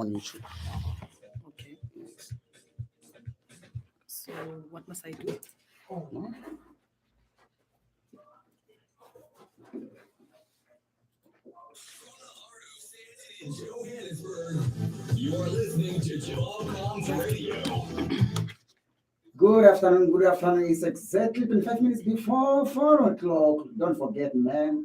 on YouTube. Okay. So what must I do? Oh, no. Johannesburg, you are listening to Jamal Radio. Good afternoon, good afternoon. It's exactly 25 minutes before 4 o'clock. Don't forget, man.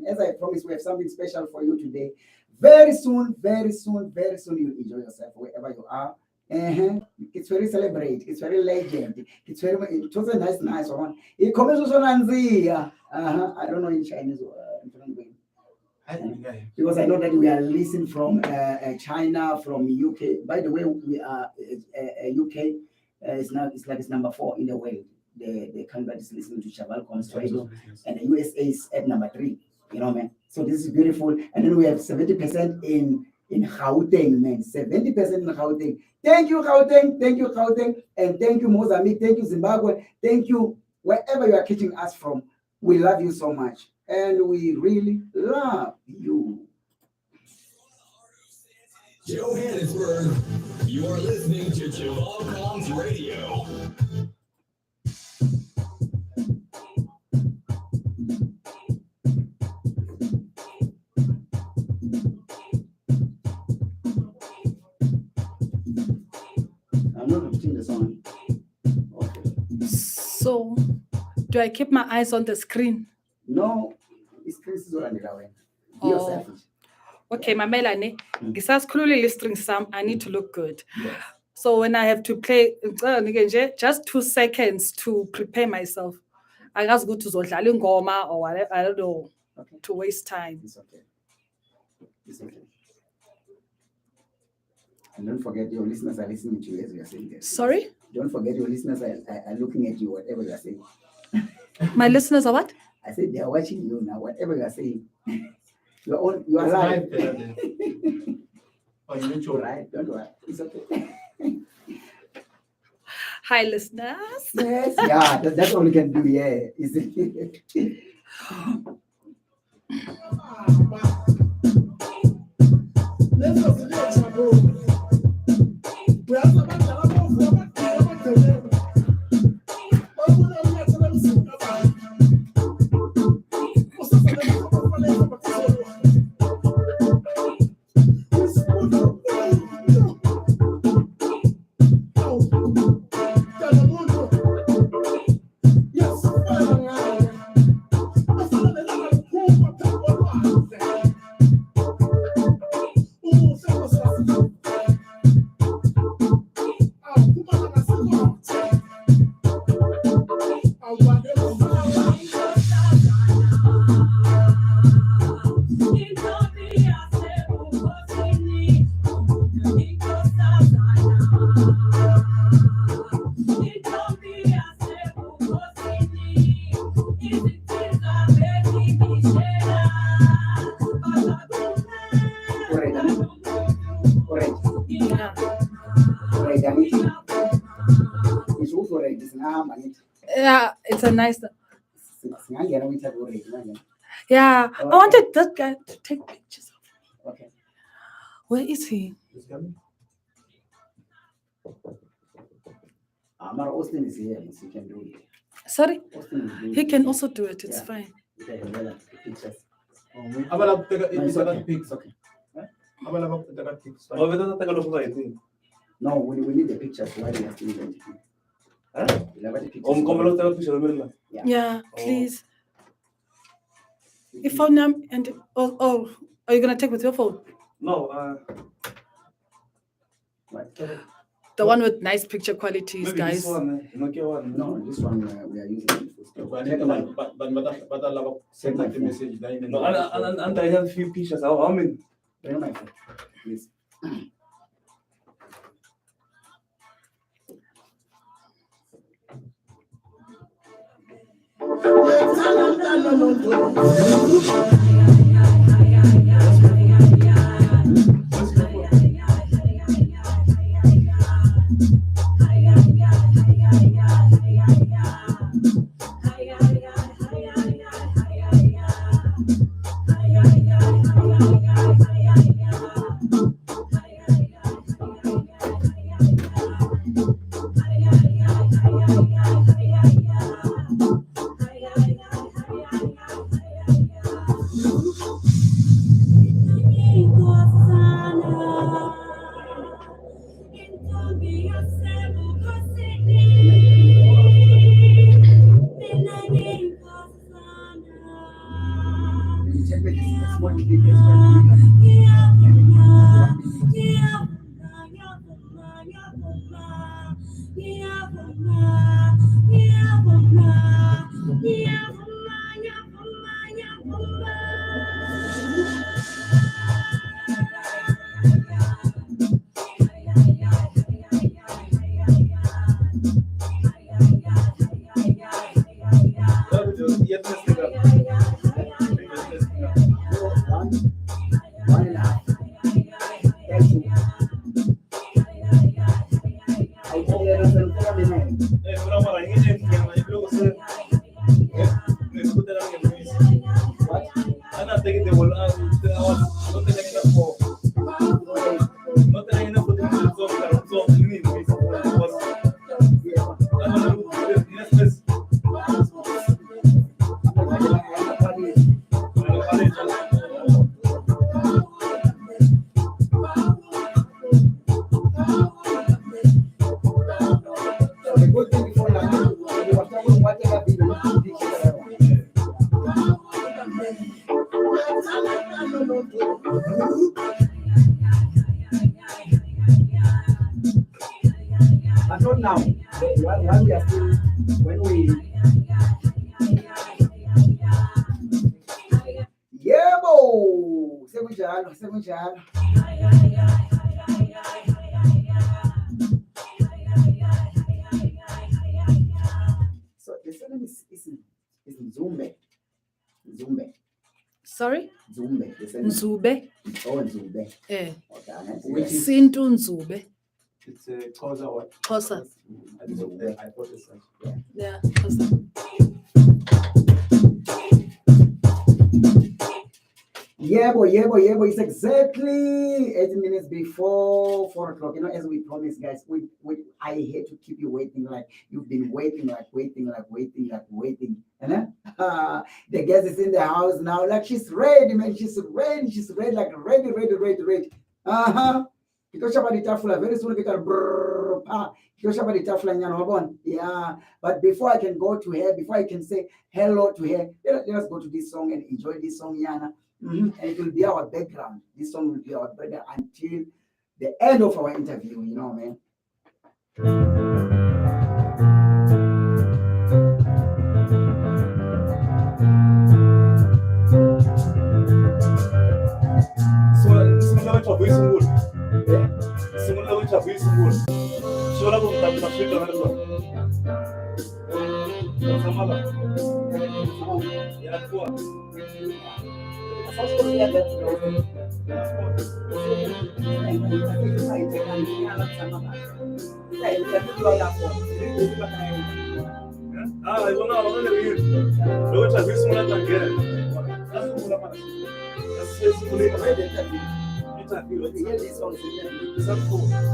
As I promised, we have something special for you today. Very soon, very soon, very soon, you'll enjoy yourself wherever you are. It's very celebrate. It's very legend. It was a nice one. It comes also Nanzia. I don't know in Chinese or because I know that we are listening from China, from UK. By the way, we are UK. It's number 4 in the world. The country that is listening to Chaval radio, and the USA is at number 3. You know, man. So this is beautiful. And then we have 70% in Gauteng, man. 70% in Gauteng. Thank you, Gauteng. Thank you, Gauteng. And thank you, Mozambique. Thank you, Zimbabwe. Thank you, wherever you are catching us from. We love you so much. And we really love you. Johannesburg, you are listening to Jamal Radio. I'm not repeating the song. Okay. So do I keep my eyes on the screen? No, it's Chris Zorandilawen. Be yourself. Okay, Mamelane, ngisasikhululile string sam, I need to look good. Yes. So when I have to play just 2 seconds to prepare myself, I just go to Zodlala ingoma or whatever, I don't know, Okay. to waste time. It's okay. It's okay. And don't forget your listeners are listening to you as you are saying this. Sorry? Don't forget your listeners are looking at you, whatever you are saying. My listeners are what? I said they are watching you now, whatever you are saying. You are live. Oh, you All right, don't worry. It's okay. Hi, listeners. Yes, yeah, that's all we can do, yeah. Is it? Yeah, it's a nice. Yeah, I wanted that guy to take pictures of me. Okay. Where is he? He's coming. Amara Austin is here, so he can do it. Sorry? Austin is doing He can also do it, it's Yeah. fine. Pictures. Abala No, it's okay. pics. It's okay. Abala pics. Oh, we don't take a look at it. No, we need the pictures while we are still going to do. Huh? We'll have the pictures. Come look at the picture. Yeah, please. Your phone number and are you gonna take with your phone? No, Right. The one with nice picture qualities, maybe guys. this one, Nokia one. No, this one we are using it for stuff. Check mine. But I love send the message. No, and I have a few pictures. How many? Bring my phone, please. Not that I know what The good thing before now, you were talking whatever video, picture. But not now. When we are still, when we. Yeah, bo. Sekunjalo. So the surname is Ndzube. Ndzube. Sorry? Ndzube. The surname. Ndzube. Oh, Ndzube. Eh. Okay. Which is SINTU Ndzube. it's a Xhosa what? Xhosa. I thought it's such. Yeah, Xhosa. Yeah, boy. It's exactly 8 minutes before 4 o'clock. You know, as we promised, guys, I hate to keep you waiting. Like you've been waiting. And the guest is in the house now. Like she's ready, man. She's ready. Like ready. Because about the tafula very soon get because about the tafula nyana wabon. Yeah. But before I can go to her, before I can say hello to her, let us go to this song and enjoy this song, Yana. And it will be our background. This song will be our background until the end of our interview, you know, man.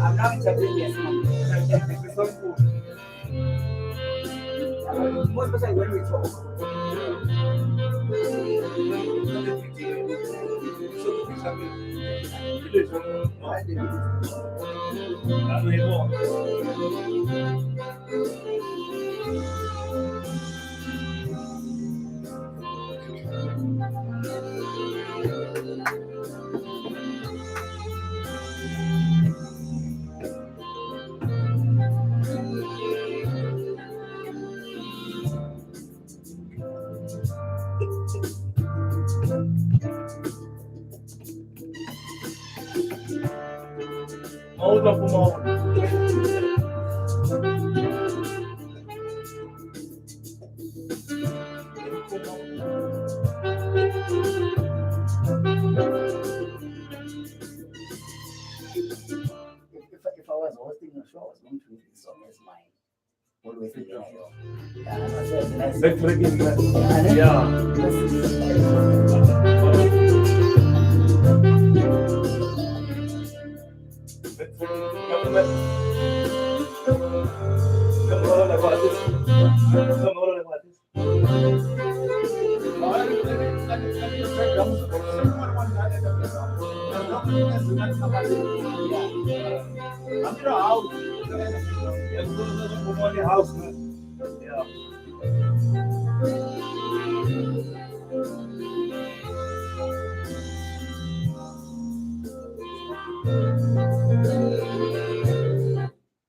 I'm not interviewing most especially when we talk. Hold up a moment. If I was hosting a show, I was going to use this song as mine. Always in the show.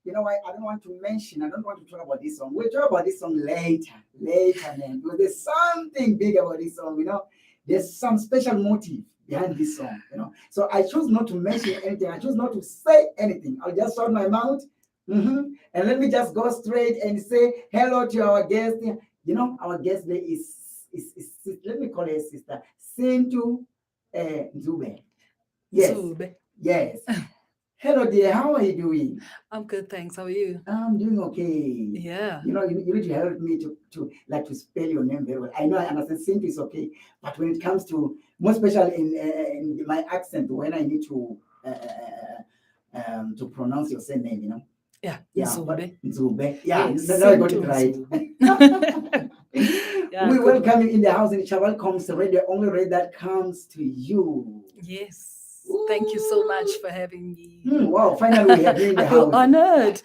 You know why I don't want to talk about this song. We'll talk about this song later, man. Because there's something big about this song, you know. There's some special motive behind this song, you know. So I choose not to mention anything. I choose not to say anything. I'll just shut my mouth. And let me just go straight and say hello to our guest. You know, our guest there is let me call her sister, SINTU Ndzube. Yes. Ndzube. Yes. Hello dear, how are you doing? I'm good, thanks. How are you? I'm doing okay. Yeah. You know, you need to help me to spell your name very well. I know I understand SINTU is okay, but when it comes to, more especially in my accent, when I need to to pronounce your surname, you know. Yeah, Yeah, but Ndzube. Ndzube. Yeah, Yes, now I got it SINTU right. Ndzube. Yeah, We good welcome one. you in the house in Chaval Comes the radio, only radio that comes to you. Yes. Thank you so much for having me. Wow, finally we have you in the I feel house. honored.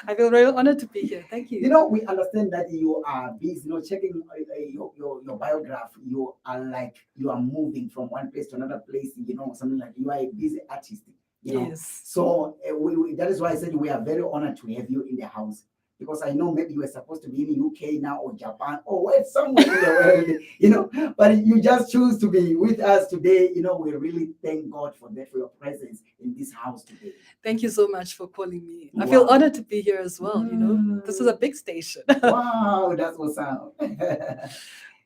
I feel very honored to be here. Thank you. You know, we understand that you are busy, you know, checking your biography. You are moving from one place to another place, you know, something like you are a busy artist, you know. Yes. So that is why I said we are very honored to have you in the house. Because I know maybe you were supposed to be in the UK now or Japan or where somewhere in the world, you know, but you just choose to be with us today. You know, we really thank God for that, for your presence in this house today. Thank you so much for calling me. I feel Wow. honored to be here as well. You know, this is a big station. Wow, that's what's up.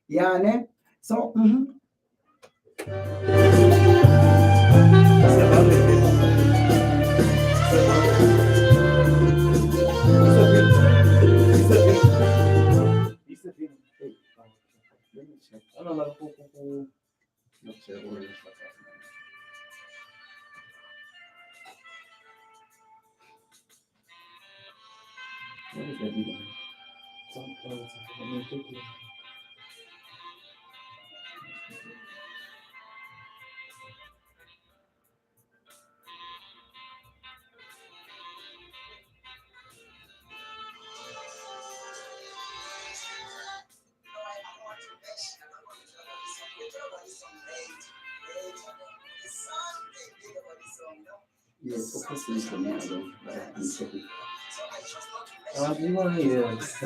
Yeah, ne? So, let me check. Ano lang po. Not sure where it's at. What is that video? Yes, focus is for me, I don't, but I'm checking. Di ba yes.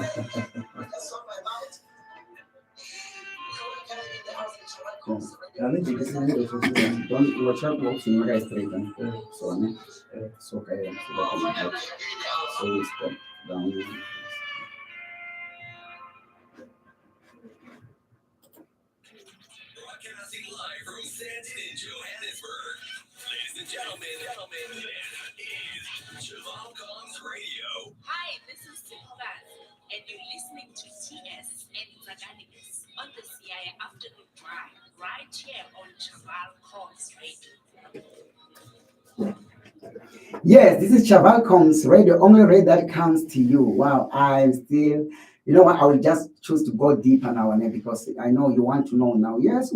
Ano hindi kasi nito sa Don't watch out, walks in my straight and so on. So okay, so that is out. So we step down. Broadcasting live from SINTU in Johannesburg. Ladies and gentlemen, this is Chaval Comes Radio. Hi, this is Tsakani, and you're listening to TS and Tsakani on the Siyaya afternoon drive, right here on Chaval Comes Radio. Yes, this is Chaval Comes Radio, only radio that comes to you. Wow, I'm still, you know what, I will just choose to go deeper now and then because I know you want to know now. Yes,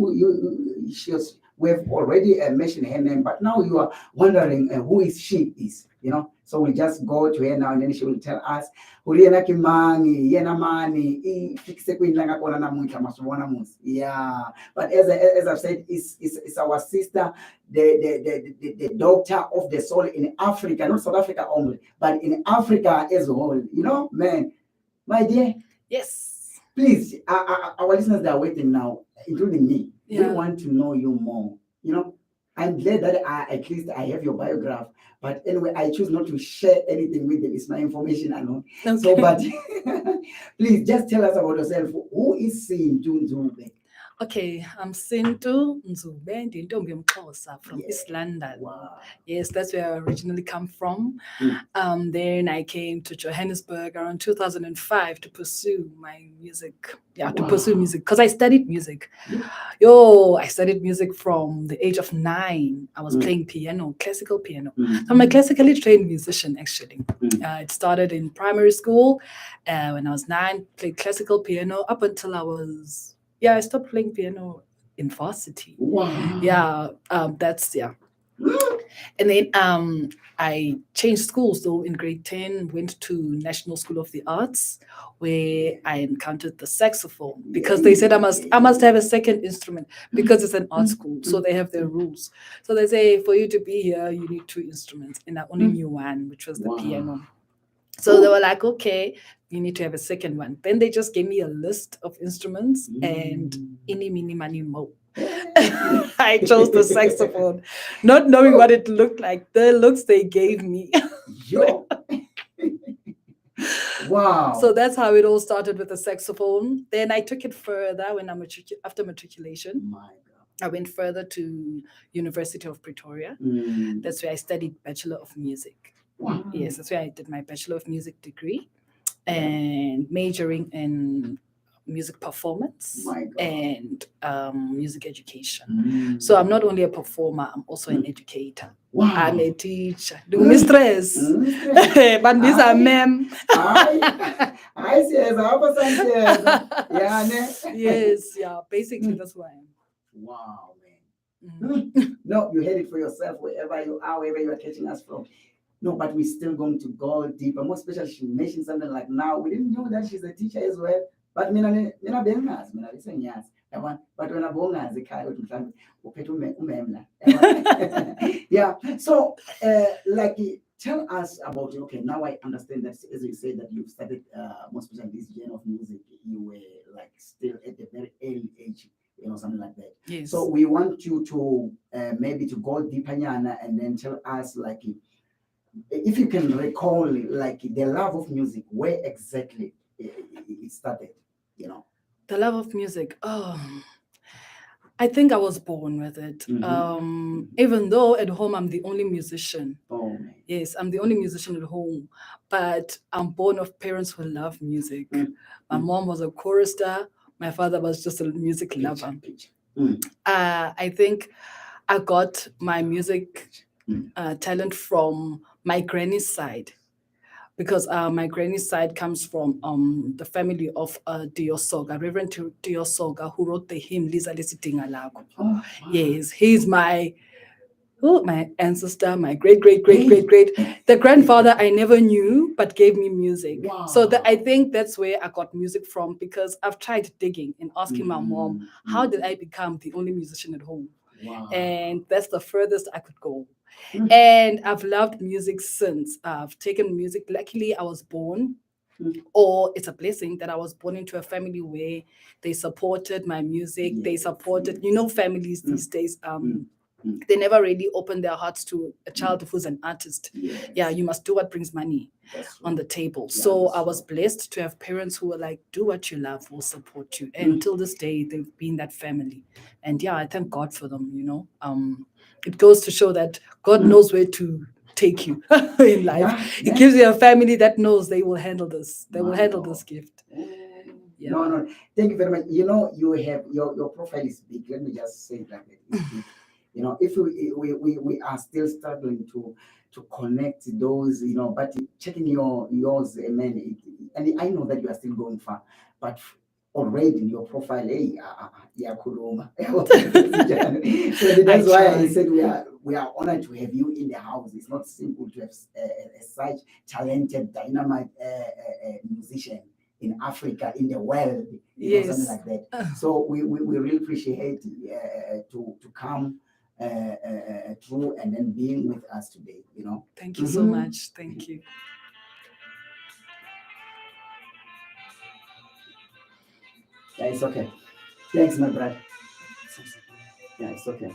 we've already mentioned her name, but now you are wondering who is she is, you know. So we just go to her now and then she will tell us, yeah. But as I've said, it's our sister, the doctor of the soul in Africa, not South Africa only, but in Africa as a whole. You know, man, my dear. Yes. Please, our listeners that are waiting now, including me, we Yeah. want to know you more. You know, I'm glad that at least I have your biography. But anyway, I choose not to share anything with them. It's my information alone. Okay. So, but please just tell us about yourself. Who is SINTU Ndzube? Okay, I'm SINTU Ndzube, ndintombi yomXhosa from Yeah. East London. Wow. Yes, that's where I originally come from. Then I came to Johannesburg around 2005 to pursue my music. Yeah, to pursue music because I studied music. I studied music from the age of 9. I was playing piano, classical piano. So I'm a classically trained musician, actually. It started in primary school when I was 9, played classical piano up until I stopped playing piano in varsity. Wow. Yeah, and then I changed schools though in grade 10, went to National School of the Arts, where I encountered the saxophone because they said I must have a second instrument because it's an art school, so they have their rules. So they say for you to be here, you need 2 instruments, and I only knew one, which was the piano. So they were like, okay, you need to have a second one. Then they just gave me a list of instruments and any, mini, money, mo. I chose the saxophone, not knowing what it looked like. The looks they gave me. Yo. Wow. So that's how it all started with the saxophone. Then I took it further when after matriculation. My God. I went further to University of Pretoria. That's where I studied Bachelor of Music. Wow. Yes, that's where I did my Bachelor of Music degree and majoring in music performance My God. and music education. Mm. So I'm not only a performer, I'm also an educator. Wow. I'm a teacher. Do mistress. Mm. But these are Aye. ma'am. I says, yeah, ne? Yes, yeah. Basically, that's who I am. Wow, man. Mhm. No, you heard it for yourself wherever you are, wherever you are catching us from. No, but we're still going to go deeper. More especially, she mentioned something like now. We didn't know that she's a teacher as well. But mina bengazi, mina besengiyazi. Yabona, but when abongazi ekhaya ukuthi mhlawumbe uphethe umemla. Yabona? Yeah. So, like, tell us about, okay, now I understand that, as you said, that you've started, more especially this genre of music, you were like still at a very early age, something like that. Yes. So we want you to maybe to go deeper, Nyana, and then tell us, like, if you can recall, like, the love of music, where exactly it started, The love of music. Oh, I think I was born with it. Mhm. Even though at home I'm the only musician. Oh, man. Yes, I'm the only musician at home, but I'm born of parents who love music. My mom was a chorister. My father was just a music lover. I think I got my music talent from my granny's side, because my granny's side comes from the family of Diosoga, Reverend Diosoga, who wrote the hymn Liza Lesidinga Lakho. Oh, wow. Yes, he's my ancestor, my great. The grandfather I never knew, but gave me music. Wow. So I think that's where I got music from, because I've tried digging and asking my mom, how did I become the only musician at home? Wow. And that's the furthest I could go. And I've loved music since. I've taken music. Luckily, I was born, or it's a blessing that I was born into a family where they supported my music. Yes, They supported, families these days. They never really open their hearts to a child who's an artist. Yes. Yeah, you must do what brings money on the table. Yeah, So that's I was blessed to have parents who were like, do what you love, we'll support you. And till this day, they've been that family. And yeah, I thank God for them, It goes to show that God knows where to take you in life. Yeah, He gives you a family that knows they will handle this. They will My handle God. this gift. Yeah. No. Thank you very much. You have your profile is big. Let me just say it like that. It's big. If we are still struggling to connect those, but checking yours, man, and I know that you are still going far, but already in your profile, hey, Kuluma. So that's why I said we are honored to have you in the house. It's not simple to have such talented, dynamite musician in Africa, in the world, something like that. So we really appreciate to come through and then being with us today. Thank you so much. Thank you. Yeah, it's okay. Thanks, my brother. Yeah, it's okay.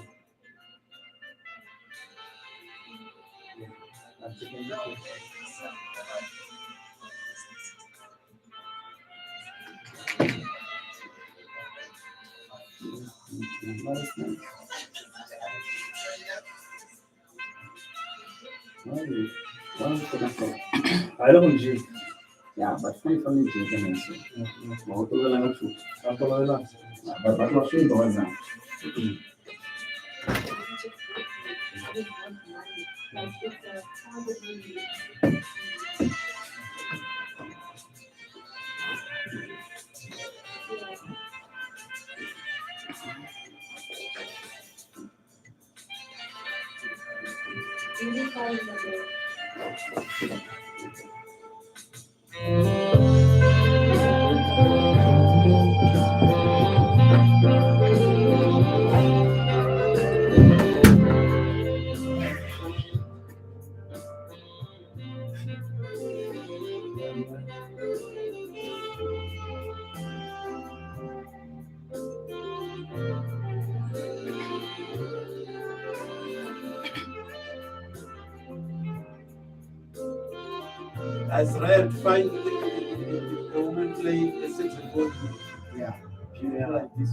I don't know. Yeah, but from the generation. But what should go on? It's rare to find the woman playing a saxophone. Yeah. Like this.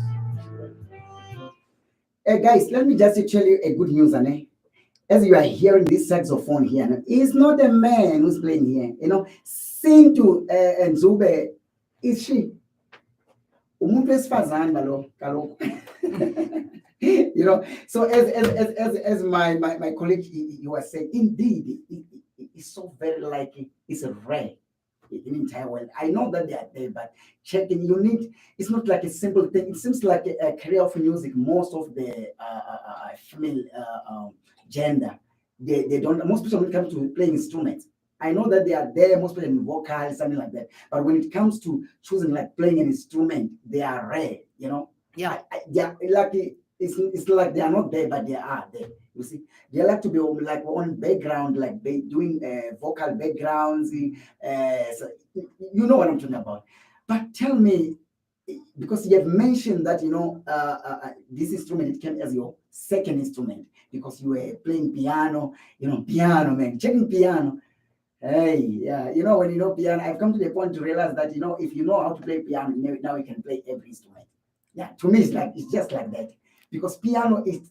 Hey guys, let me just tell you a good news, Anne. As you are hearing this saxophone here, it's not a man who's playing here. SINTU Ndzube is she. umuntu wesifazane lo kaloku. You know, so as my colleague he was saying, indeed, it's so very likely, it's a rare in the entire world. I know that they are there, but checking, you need, it's not like a simple thing. It seems like a career of music, most of the female gender, they don't, most people when it comes to playing instruments, I know that they are there, most people in vocals, something like that. But when it comes to choosing like playing an instrument, they are rare, you know. Yeah. They are like, it's like they are not there, but they are there. You see, they like to be like on background, like doing vocal backgrounds. So you know what I'm talking about. But tell me, because you have mentioned that, you know, this instrument, it came as your second instrument because you were playing piano, you know, piano, man, checking piano. Hey, yeah, you know, when you know piano, I've come to the point to realize that, you know, if you know how to play piano, now you can play every instrument. Yeah, to me, it's just like that. Because piano is,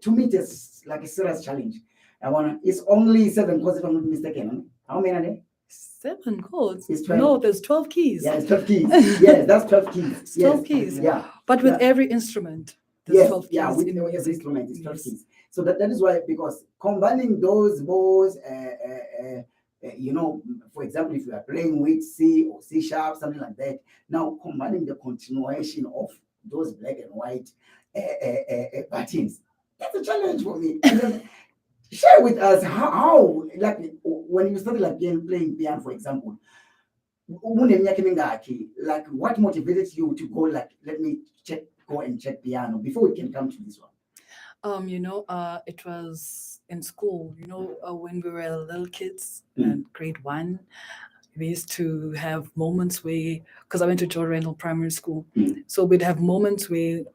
to me, it's like a serious challenge. It's only 7 chords, if I'm not mistaken. How many are there? 7 chords? It's 12. No, there's 12 keys. Yeah, it's 12 keys. Yes, that's 12 keys. It's 12 Yes. keys. Yeah. But with Yeah. every instrument, there's Yes, 12 keys. yeah, with in every music. instrument, it's 12 Yes. keys. So that is why, because combining those bows, you know, for example, if you are playing with C or C sharp, something like that, now combining the continuation of those black and white buttons, that's a challenge for me. And then share with us how like when you started like playing piano, for example, like what motivated you to go like, let me go and check piano before we can come to this one? You know, it was in school, you know, when we were little kids, grade 1, we used to have moments where, because I went to Joe Randall Primary School, so we'd have moments where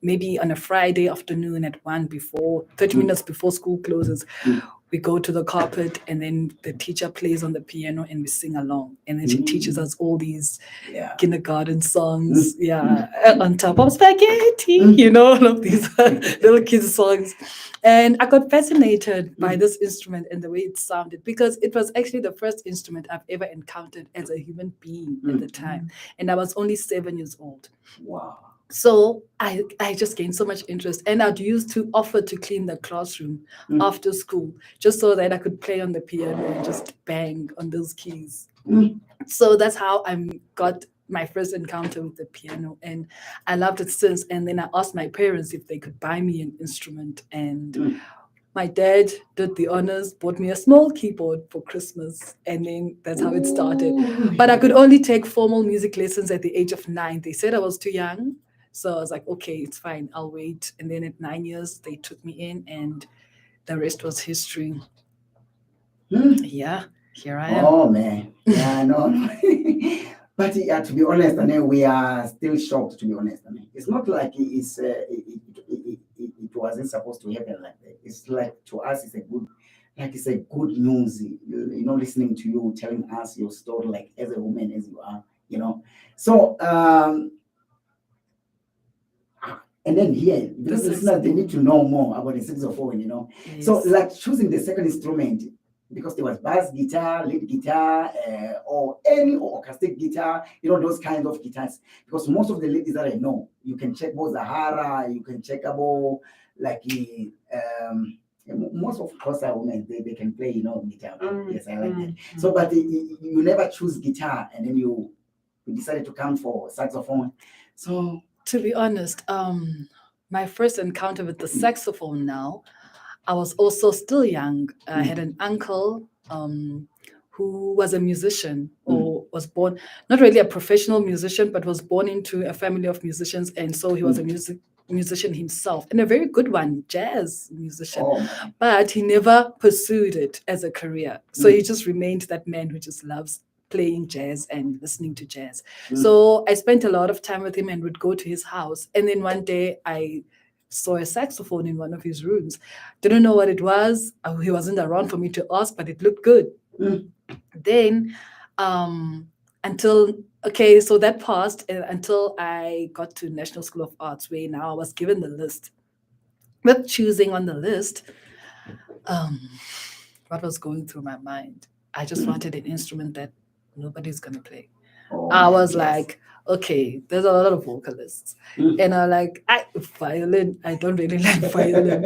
maybe on a Friday afternoon at 1 before, 30 minutes before school closes, we go to the carpet and then the teacher plays on the piano and we sing along. And then she teaches us all these kindergarten songs, on top of spaghetti, you know, all of these little kids' songs. And I got fascinated by this instrument and the way it sounded, because it was actually the first instrument I've ever encountered as a human being at the time. And I was only 7 years old. Wow. So I just gained so much interest, and I'd used to offer to clean the classroom after school just so that I could play on the piano and just bang on those keys. So that's how I got my first encounter with the piano, and I loved it since. And then I asked my parents if they could buy me an instrument, and my dad did the honors, bought me a small keyboard for Christmas, and then that's how it started. But I could only take formal music lessons at the age of 9. They said I was too young. So I was like, okay, it's fine, I'll wait. And then at 9 years, they took me in, and the rest was history. Yeah, here I am. Oh, man. Yeah, no. But to be honest, I mean, we are still shocked, to be honest. I mean, it's not like it wasn't supposed to happen like that. It's like, to us, it's a good news, you know, listening to you, telling us your story, like as a woman, as you are, you know. So, and then here, because listeners, they need to know more about the saxophone, you know. Yes. So, like choosing the second instrument, because there was bass guitar, lead guitar, or acoustic guitar, you know, those kinds of guitars. Because most of the ladies that I know, you can check both Zahara, you can check about like most of course are women, they can play, you know, guitar. Yes, I like that. So, but you never choose guitar, and then you decided to come for saxophone. So, to be honest, my first encounter with the saxophone now, I was also still young. I had an uncle who was a musician, or was born, not really a professional musician, but was born into a family of musicians. And so he was a musician himself, and a very good one, jazz musician. But he never pursued it as a career. So he just remained that man who just loves playing jazz and listening to jazz. So I spent a lot of time with him and would go to his house. And then one day I saw a saxophone in one of his rooms. Didn't know what it was. He wasn't around for me to ask, but it looked good. Then so that passed until I got to National School of Arts, where now I was given the list. With choosing on the list, what was going through my mind? I just wanted an instrument that nobody's going to play. I was yes. like, okay, there's a lot of vocalists. Mm. And I'm like, violin, I don't really like violin.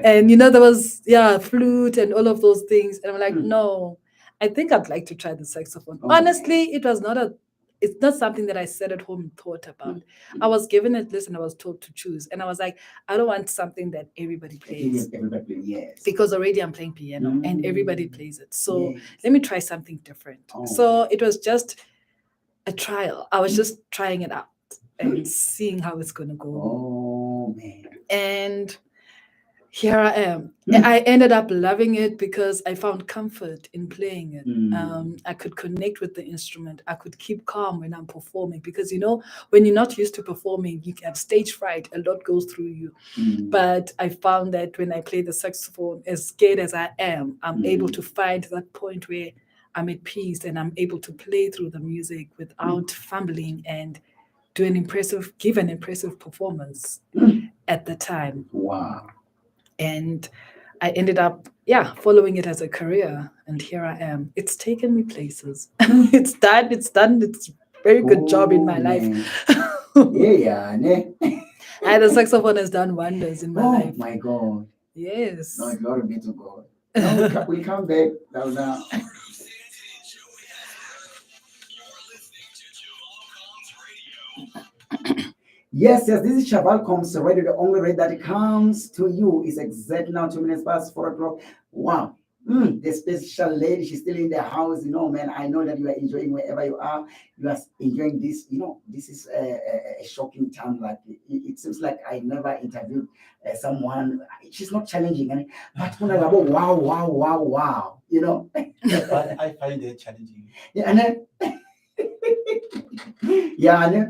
And there was, flute and all of those things. And I'm like, Mm. no, I think I'd like to try the saxophone. Oh, Honestly, it's not something that I sat at home and thought about. I was given a list and I was told to choose. And I was like, I don't want something that everybody plays. Everybody, yes. Because already I'm playing piano and everybody plays it. So Yes. let me try something different. Oh. So it was just a trial. I was just trying it out and seeing how it's going to go. Oh, man. And here I am. I ended up loving it because I found comfort in playing it. I could connect with the instrument. I could keep calm when I'm performing because, when you're not used to performing, you have stage fright. A lot goes through you. But I found that when I play the saxophone, as scared as I am, I'm able to find that point where I'm at peace and I'm able to play through the music without fumbling and give an impressive performance at the time. Wow. And I ended up, following it as a career. And here I am. It's taken me places. It's done. It's a very good job in my life. Yeah. And the saxophone has done wonders in my life. Oh my God. Yes. No, glory be to God. Now we come back now. Yes, this is Chaval Comes Radio. The only radio that comes to you is exactly now 2 minutes past 4 o'clock. Wow. The special lady, she's still in the house. Man, I know that you are enjoying wherever you are. You are enjoying this. This is a shocking time. Like it seems like I never interviewed someone. She's not challenging, but wow. But I find it challenging. Yeah, and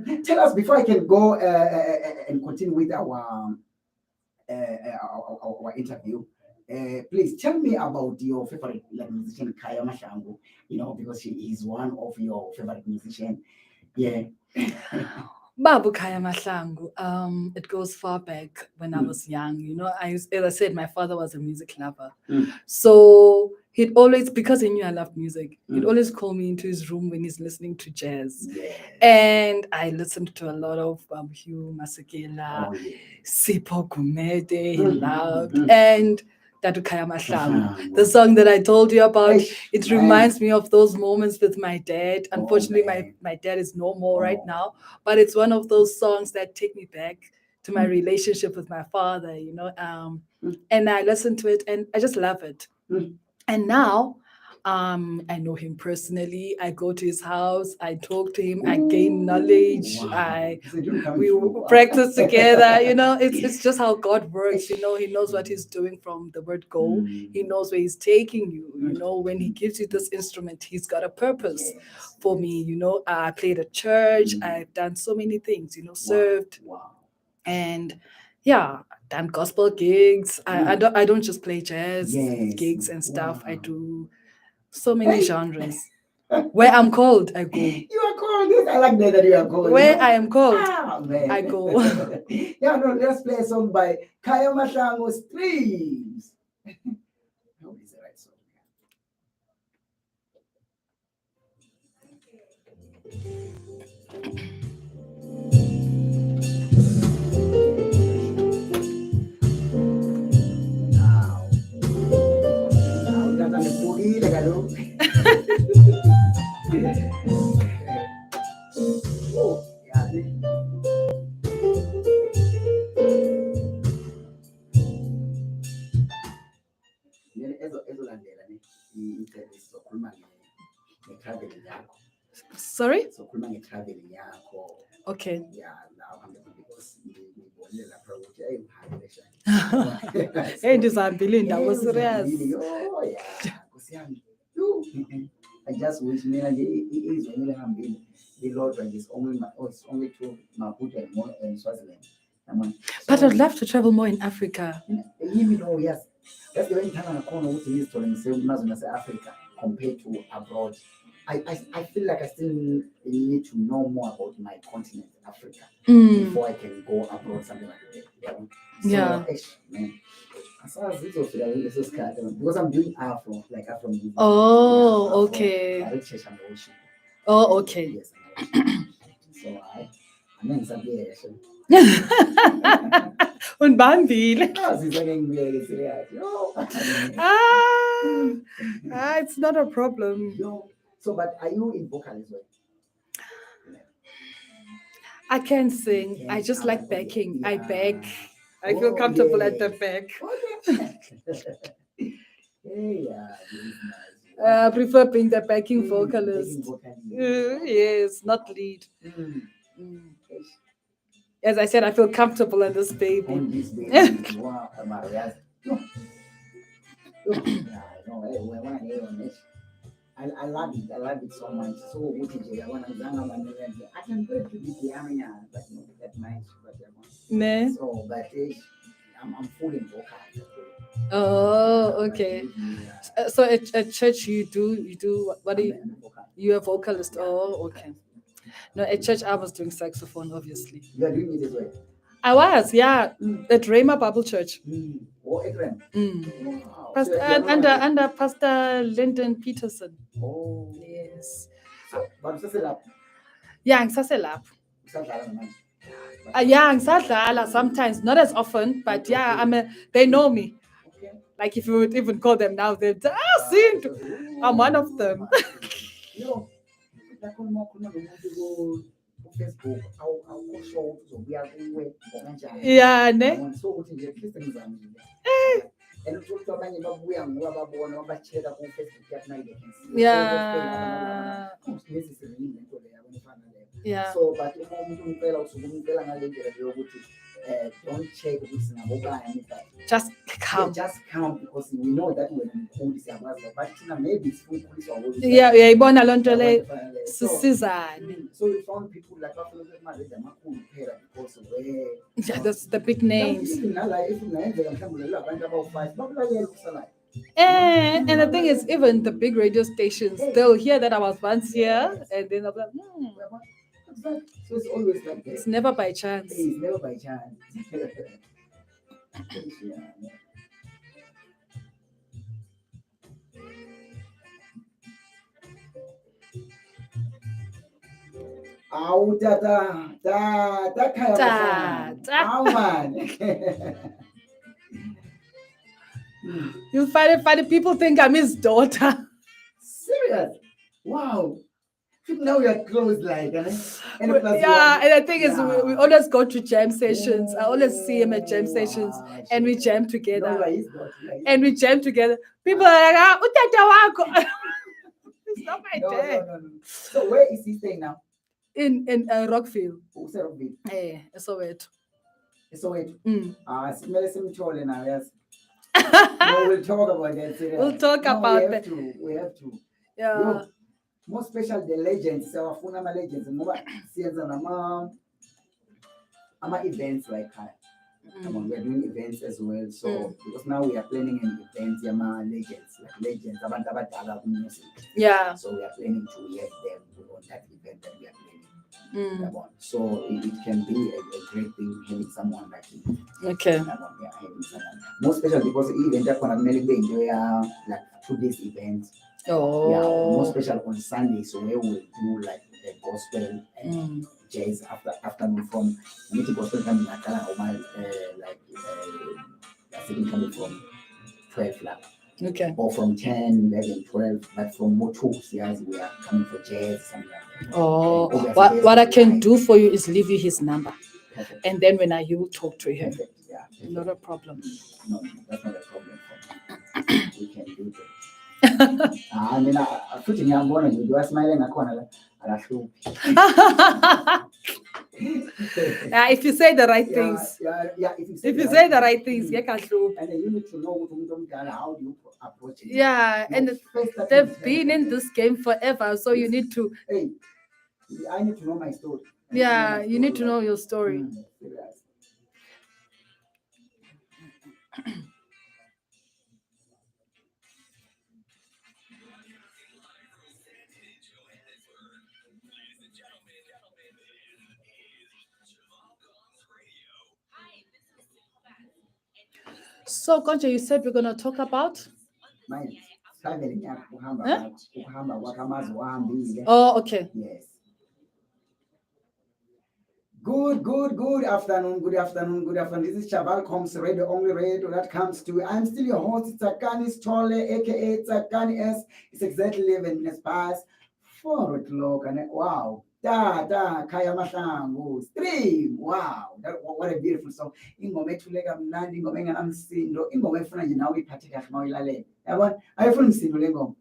then tell us before I can go and continue with our interview. Please tell me about your favorite musician, Kaya Mashangu. Because she is one of your favorite musicians. Yeah. Babu Kaya Mahlangu. It goes far back when I was young. As I said, my father was a music lover. So he'd always, because he knew I loved music, he'd always call me into his room when he's listening to jazz. Yes. And I listened to a lot of Hugh Masekela, Sipho Gumede, he loved, and Dadu Kaya Mahlangu. The song that I told you about, it reminds me of those moments with my dad. Unfortunately, my dad is no more right now, but it's one of those songs that take me back to my relationship with my father, and I listen to it and I just love it. And now, I know him personally. I go to his house. I talk to him. I gain knowledge. We practice together. It's just how God works. He knows what He's doing from the word go. He knows where He's taking you. When He gives you this instrument, He's got a purpose for me. I played at church. I've done so many things. Served, and done gospel gigs. I don't just play jazz gigs and stuff. I do so many genres. Where I'm called, I go. You are called this. I like that you are called. Where I am called, I go. Let's play a song by Kaya Mahlangu, Streams. I hope it's the right song. Sorry? Okay. Hey, ndizihambile indawo serious. I just wish me the Lord is only to Maputo and Swaziland. But I'd love to travel more in Africa. Yes. That's the only time I call history and say Africa compared to abroad. I feel like I still need to know more about my continent, Africa, before I can go abroad, something like that. Man. Because I'm doing Afro music. Oh, okay. Oh, okay. Yes, So I mean something. Unbandile. Serious. No. It's not a problem. No. So, but are you in vocal as well? I can sing. I just like backing. I back. I feel comfortable at the back. Okay. Yeah, this is nice. I prefer being the backing vocalist. Backing vocalist. Yes, not lead. Mm. Mm. As I said, I feel comfortable in this baby. On this baby. Wow, Maria's. No. Yeah, no, when I hear on it, I love it. I love it so much. So what is it? I can play to the piano, but not that much. Ne? So, but I'm full in vocal. Oh, okay. So at church you do what do you? You're a vocalist. Oh, okay. No, at church I was doing saxophone, obviously. You are doing it as well. I was, yeah, at Rhema Bible Church. Oh, Ekram. Wow. Pastor, So under Pastor Lyndon Peterson. Oh, Yes. so, but it's still up. Yeah, ngisaselapho. It's not that much. Yeah, ngisadlala sometimes, not as often, but yeah, they know me. Okay. Like if you would even call them now, they'd say, Sintu. I'm one of them. Yo, nakhuluma nomuntu ku Facebook awusho uzobuya kuwe kanjani. Yeah, ne? So ukuthi nje Christian zami nje. And ukuthi abanye babuya ngoba babona babacheka ku Facebook yakhe nayi they can see. Yeah. This is really into le yabo nifana le. Yeah. So but uma umuntu umcela usuke umcela ngale ndlela yokuthi don't check ukuthi sinabobani but Just come. just come because we know that we're cool siyakwazi but thina maybe sifuna ukhuliswa ukuthi Yeah, uyayibona loo nto le sisizane. so we found people like bafuna ukuthi manje amakhulu kuphela because where Yeah, that's the big names. nala if ingayenzeka mhlawumbe lelo abantu abawu5 bakulalela ukusalayo. And the thing is, even the big radio stations, they'll hear that I was once here, and then they'll be like, So it's always like that. it's never by chance. It's never by chance. Awu tata khaya bafana. Tata. Awu man. You'll find it funny. People think I'm his daughter. Serious? Wow. Now we are close like and Yeah, and the thing is, we always go to jam sessions. I always see him at jam sessions, and we jam together. And we jam together. People are like, utata wako. It's not my dad. No. So where is he staying now? In Rockville. Who's Rockville? Eh, so it. So wait. Mm. Smell some chole now, yes. No, we'll talk about that. We'll talk about that. We have to. Yeah. No, more special the legends. So our legends. More season ama events like we're doing events as well. So because now we are planning an event, legends, like legends, abantu abadala music. Yeah. So we are planning to have them on that event that we are planning. So it can be a great thing having someone like him. Okay. Having someone. More special because even that one really enjoy like 2 days event. Oh. Yeah, more special on Sunday. So we will do like the gospel and jazz afternoon from gospel coming like coming from 12 like. Okay. Or from 10, 11, 12, but from more tools, yes, we are coming for jazz, something like that. Oh, And what I can do for you is leave you his number, Perfect. and then when you will talk to him. Perfect. Yeah. Perfect. Not a problem. No, that's not a problem for me. We can do that. I mean, I put in your morning, you are smiling at corner. If you say the right things. Yeah. If you say the right things, yeah, can do. And then you need to know how do you approach it. Yeah, No, and first that they've is been very in this game forever, so you need to. Hey, I need to know my story. Yeah, you need to know your story. Serious. Hi, this is Tsakani, and you're listening So, Concha, you said we're gonna talk about. Mine. Traveling, ukuhamba kwakhe amazwe ahambile. Oh, okay. Yes. Good afternoon, good afternoon, good afternoon. This is Chaval Comes Radio, only radio that comes to. I'm still your host, Tsakani Stole, aka Tsakani S. It's exactly 11 minutes past 4 o'clock, and wow, Kaya Mahlangu, stream, wow, what a beautiful song. Ingoma ethuleka mnandi, ingoma enganamsindo, ingoma efuna nje nawe iphathe kahle uma uyilalela. Yabona, ayifuni msindo le ngoma.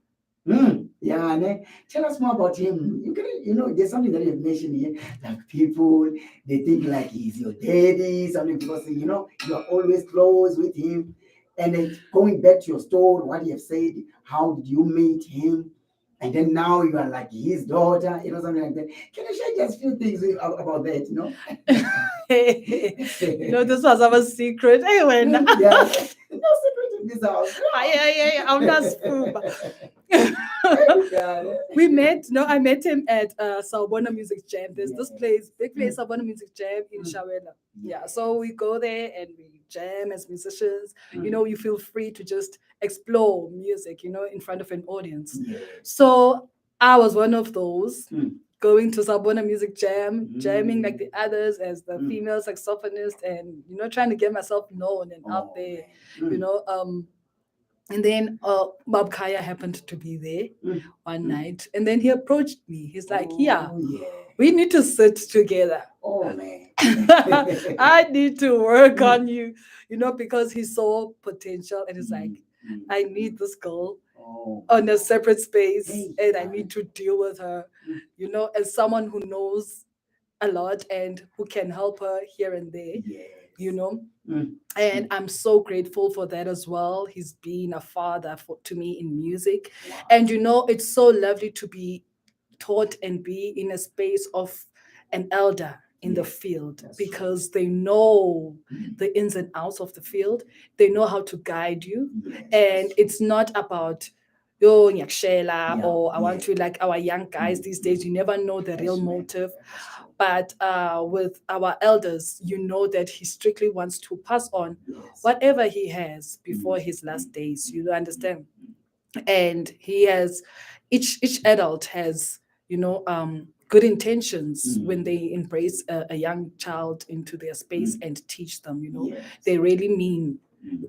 Yeah, ne? Tell us more about him. There's something that you've mentioned here. Like people, they think like he's your daddy, something because you are always close with him. And then going back to your story, what you have said, how did you meet him? And then now you are like his daughter, something like that. Can you share just a few things about that, This was our secret. Anyway, Yeah, no secret in this house. yeah, I'm not scuba. Yeah. I met him at Sawubona Music Jam. There's this big place, Sawubona Music Jam in Shawela. Yeah, so we go there and we jam as musicians. You feel free to just explore music, in front of an audience. Yeah. So I was one of those going to Sawubona Music Jam, jamming like the others as the female saxophonist, and trying to get myself known and out there, And then Bob Kaya happened to be there one night, and then he approached me. He's like, we need to sit together. Oh man. I need to work on you, because he saw potential, and he's like, I need this girl on a separate space, and I need to deal with her, as someone who knows a lot and who can help her here and there, And I'm so grateful for that as well. He's been a father to me in music. Wow. And it's so lovely to be taught and be in a space of an elder in the field, because they know the ins and outs of the field. They know how to guide you. And it's not about nyakshela or I want to, like our young guys these days, you never know the real motive. But with our elders, that he strictly wants to pass on whatever he has before his last days. You understand? And he has, each adult has, good intentions when they embrace a young child into their space and teach them. They really mean.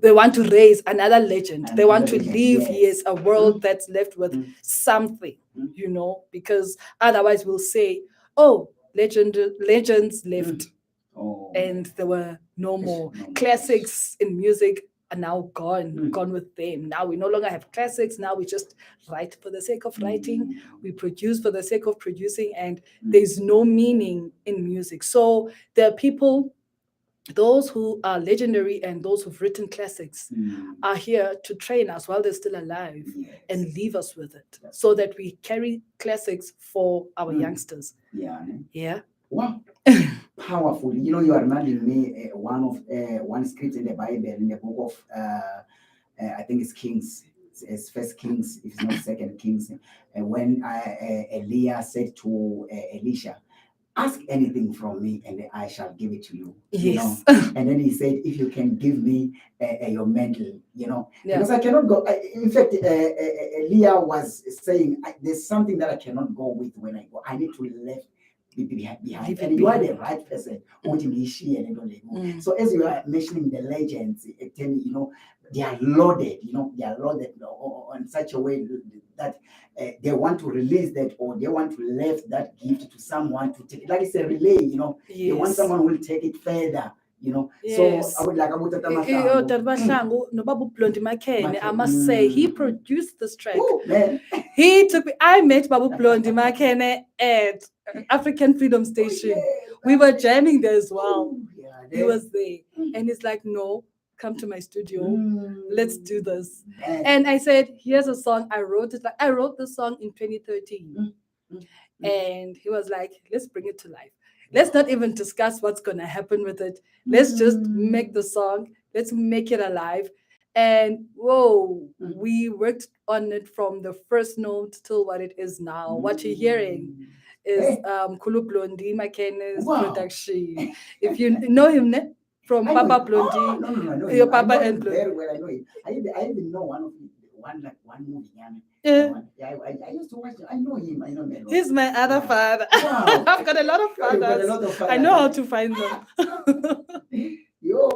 They want to raise another legend. They want to leave a world that's left with something. Because otherwise we'll say, oh, legends left, and there were no more. Classics in music are now gone with them. Now we no longer have classics. Now we just write for the sake of writing. We produce for the sake of producing, and there's no meaning in music. So there are people, those who are legendary and those who've written classics are here to train us while they're still alive and leave us with it, so that we carry classics for our youngsters. Yeah. Wow. Powerful. You are reminding me one script in the Bible, in the book of I think it's Kings. It's First Kings, if it's not Second Kings. When Elijah said to Elisha, ask anything from me and I shall give it to you. Yes. And then he said, if you can give me your mantle, because I cannot go. In fact, Elijah was saying, there's something that I cannot go with when I go. I need to leave behind. And you are the right person. So as you are mentioning the legends, they are loaded, on such a way that they want to release that, or they want to leave that gift to someone to take it. Like it's a relay, They want someone who will take it further, Yes. So I would like Babu Blondi Makene, I must say, he produced this track. Oh, man. I met Babu Blondi Makene at African Freedom Station. We were jamming there as well. He was there. And he's like, no, come to my studio. Let's do this. And I said, here's a song. I wrote the song in 2013. And he was like, let's bring it to life. Let's not even discuss what's going to happen with it. Let's just make the song. Let's make it alive. And we worked on it from the first note till what it is now. What you're hearing is Kulu Blondi Makene's production. If you know him, from Papa Blondi, No, your Papa and Blondi. Very well, I know him. I even know one movie. Yeah. I used to watch. I know him. I know Melo. He's my other Yeah. father. Wow. I've got a lot of You've got a fathers. lot of I know how fathers. to find them. Yo.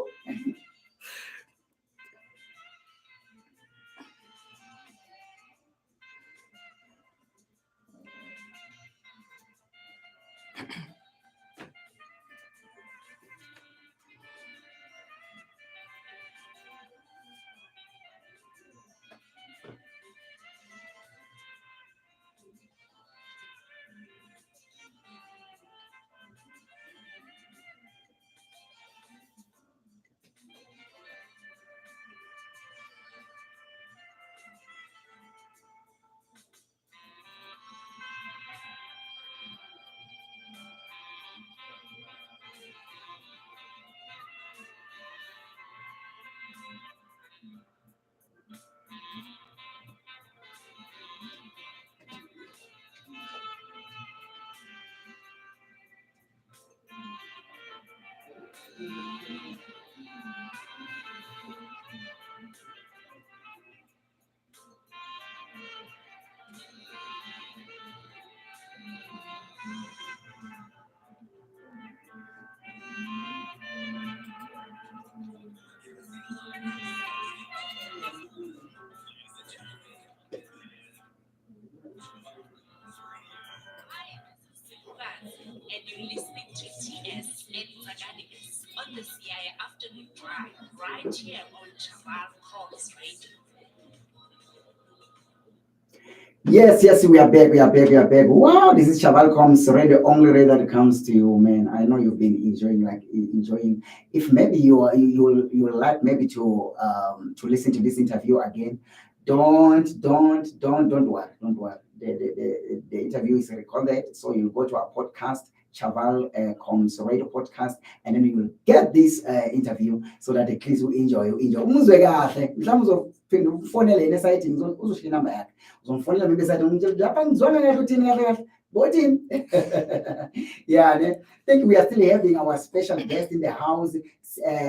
And you're listening to TS and Tsakani on the Siyaya afternoon drive right here on Chaval Calls Radio. Yes, we are back. Wow, this is Chaval Comes Radio, only radio that comes to you, man. I know you've been enjoying. If maybe you like maybe to listen to this interview again, don't worry. The interview is recorded, so you go to our podcast, Chaval Comes Radio podcast, and then you will get this interview so that at least you enjoy. Umuzwe kahle. Mhlawumbe uzofonela yena site uzoshiya number yakhe. Uzomfonela maybe site lapha ngizwana kahle uthini kahle. Bothini? Yeah, I think we are still having our special guest in the house,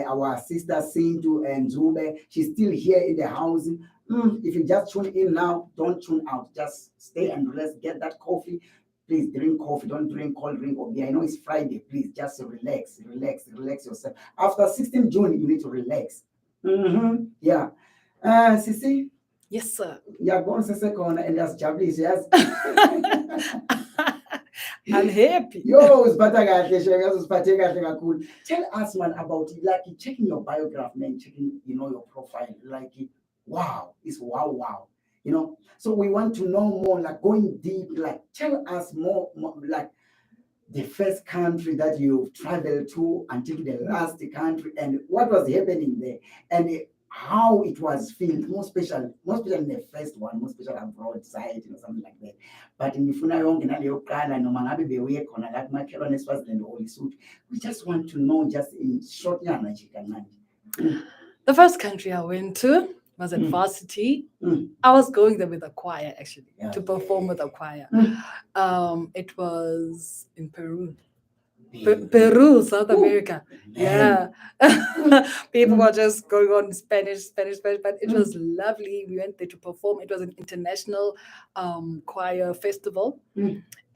our sister SINTU Ndzube. She's still here in the house. If you just tune in now, don't tune out. Just stay and let's get that coffee. Please drink coffee. Don't drink cold drink or beer. I know it's Friday. Please just relax yourself. After 16 June, you need to relax. Yeah. Sisi? Yes, sir. Yeah, go on second and just Japanese, yes. I'm happy. Yo, tell us, man, about it. Like checking your biography, man, checking, your profile. Like, wow, it's wow. So we want to know more, like going deep, like tell us more like the first country that you traveled to until the last country and what was happening there and how it was filmed, more special in the first one, more special abroad side, something like that. But in Ifuna Yonke naleyo qala noma ngabe bewuye khona la kumakhelwane eSwaziland or Lesotho, we just want to know just in short yana nje kancane. The first country I went to was at varsity. I was going there with a choir actually to perform with a choir. It was in Peru. Peru, South America. Yeah. People were just going on Spanish, but it was lovely. We went there to perform. It was an international choir festival.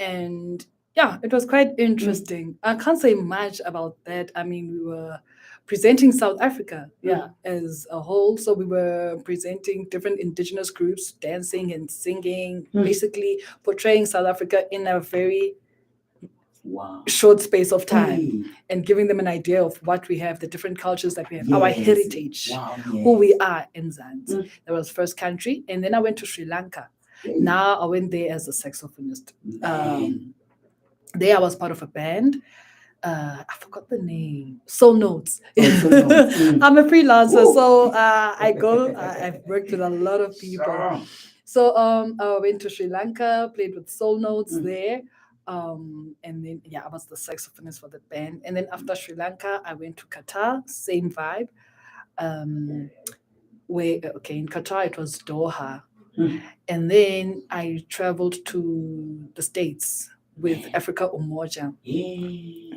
And yeah, it was quite interesting. I can't say much about that. I mean, we were presenting South Africa, as a whole. So we were presenting different indigenous groups, dancing and singing, basically portraying South Africa in a very short space of time and giving them an idea of what we have, the different cultures that we have, our heritage, who we are in Zanzibar. That was first country. And then I went to Sri Lanka. Now I went there as a saxophonist. There I was part of a band. I forgot the name. Soul Notes. I'm a freelancer, so I've worked with a lot of people. So I went to Sri Lanka, played with Soul Notes there. And then I was the saxophonist for the band. And then after Sri Lanka, I went to Qatar, same vibe. In Qatar it was Doha. And then I traveled to the States with Africa Umoja,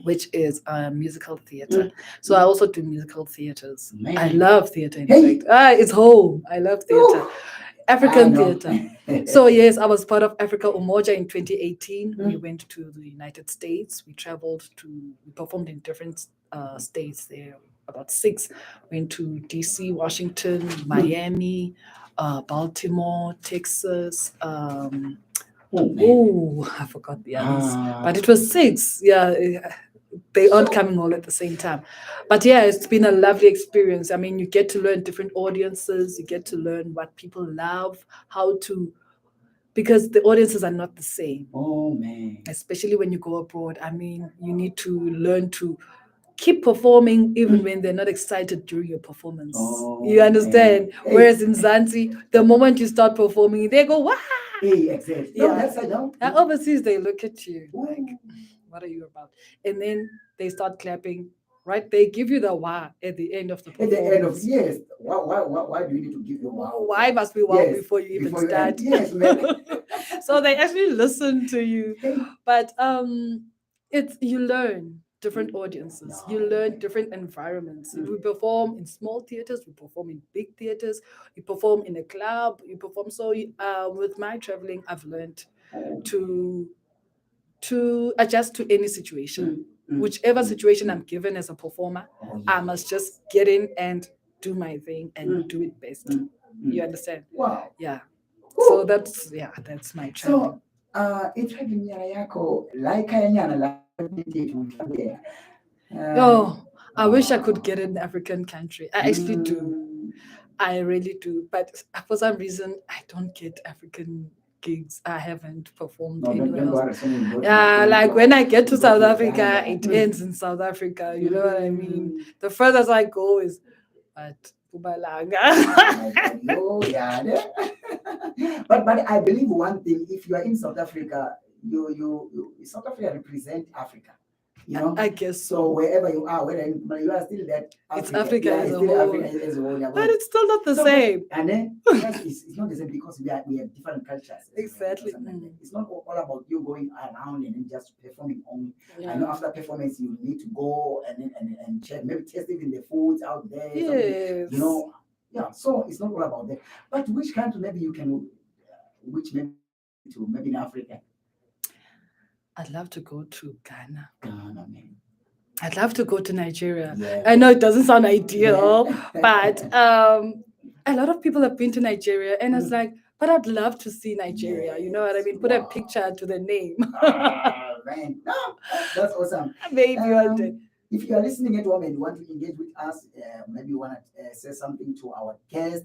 which is a musical theater. So I also do musical theaters. I love theater, in fact. It's home. I love theater. African know. theater. So yes, I was part of Africa Umoja in 2018. We went to the United States. We performed in different states there, about 6. Went to DC, Washington, Miami, Baltimore, Texas. Oh, man. Oh, I forgot the others, Ah. but it was 6. Yeah, they aren't coming all at the same time. But yeah, it's been a lovely experience. I mean, you get to learn different audiences, you get to learn what people love, because the audiences are not the same, Oh, man. especially when you go abroad. I mean, you need to learn to keep performing even when they're not excited during your performance. Oh, You understand? man. Whereas in Zanzi, the moment you start performing, they go, wow. Hey, exactly. No, Yeah. that's I know. And overseas, they look at you like, Ooh. what are you about? And then they start clapping, right? They give you the wah at the end of the At performance. the end of yes, why do you need to give your wow? Why must we wow Yes, before you even before you start? end. Yes, man. So they actually listen to you. Hey. But you learn different audiences, you learn different environments. We perform in small theaters, we perform in big theaters, we perform in a club, you perform. So with my traveling, I've learned to adjust to any situation. Whichever situation I'm given as a performer, Oh, I must just get in and do my thing and do it best. You understand? Wow. Yeah. Cool. So that's my traveling. So i-traveling nyana yako laika nyana la mhlawumbe Oh, I wish I could get an African country. I actually do. I really do. But for some reason, I don't get African gigs. I haven't performed No, anywhere don't else. worry, so you go to- Yeah, like when I get to you go South to Africa, Ghana. it ends in South Africa. You know what I mean? The furthest I go is at Mpumalanga. No, yeah. but I believe one thing: if you are in South Africa, you South Africa represent Africa. You know, I guess so so. wherever you are, but you are still that It's Africa. Africa Yeah, as it's a still whole. Africa as a whole. Yeah, But it's still not the so, same. And then yes, it's not the same because we have different cultures. as well, Exactly. something like that. It's not all about you going around and then just performing only. Yeah. I know after performance you need to go and check, maybe test even the foods out there. something, Yes. You know, yeah. So it's not all about that. But which country maybe you can, which maybe to maybe in Africa? I'd love to go to Ghana. Ghana, man. I'd love to go to Nigeria. Yeah. I know it doesn't sound ideal, Yeah. but a lot of people have been to Nigeria, and it's like, but I'd love to see Nigeria. You know what I mean? Put a Wow. picture to the name. Man, no, that's awesome. Maybe one day. If you are listening at home and you want to engage with us, maybe you want to say something to our guest,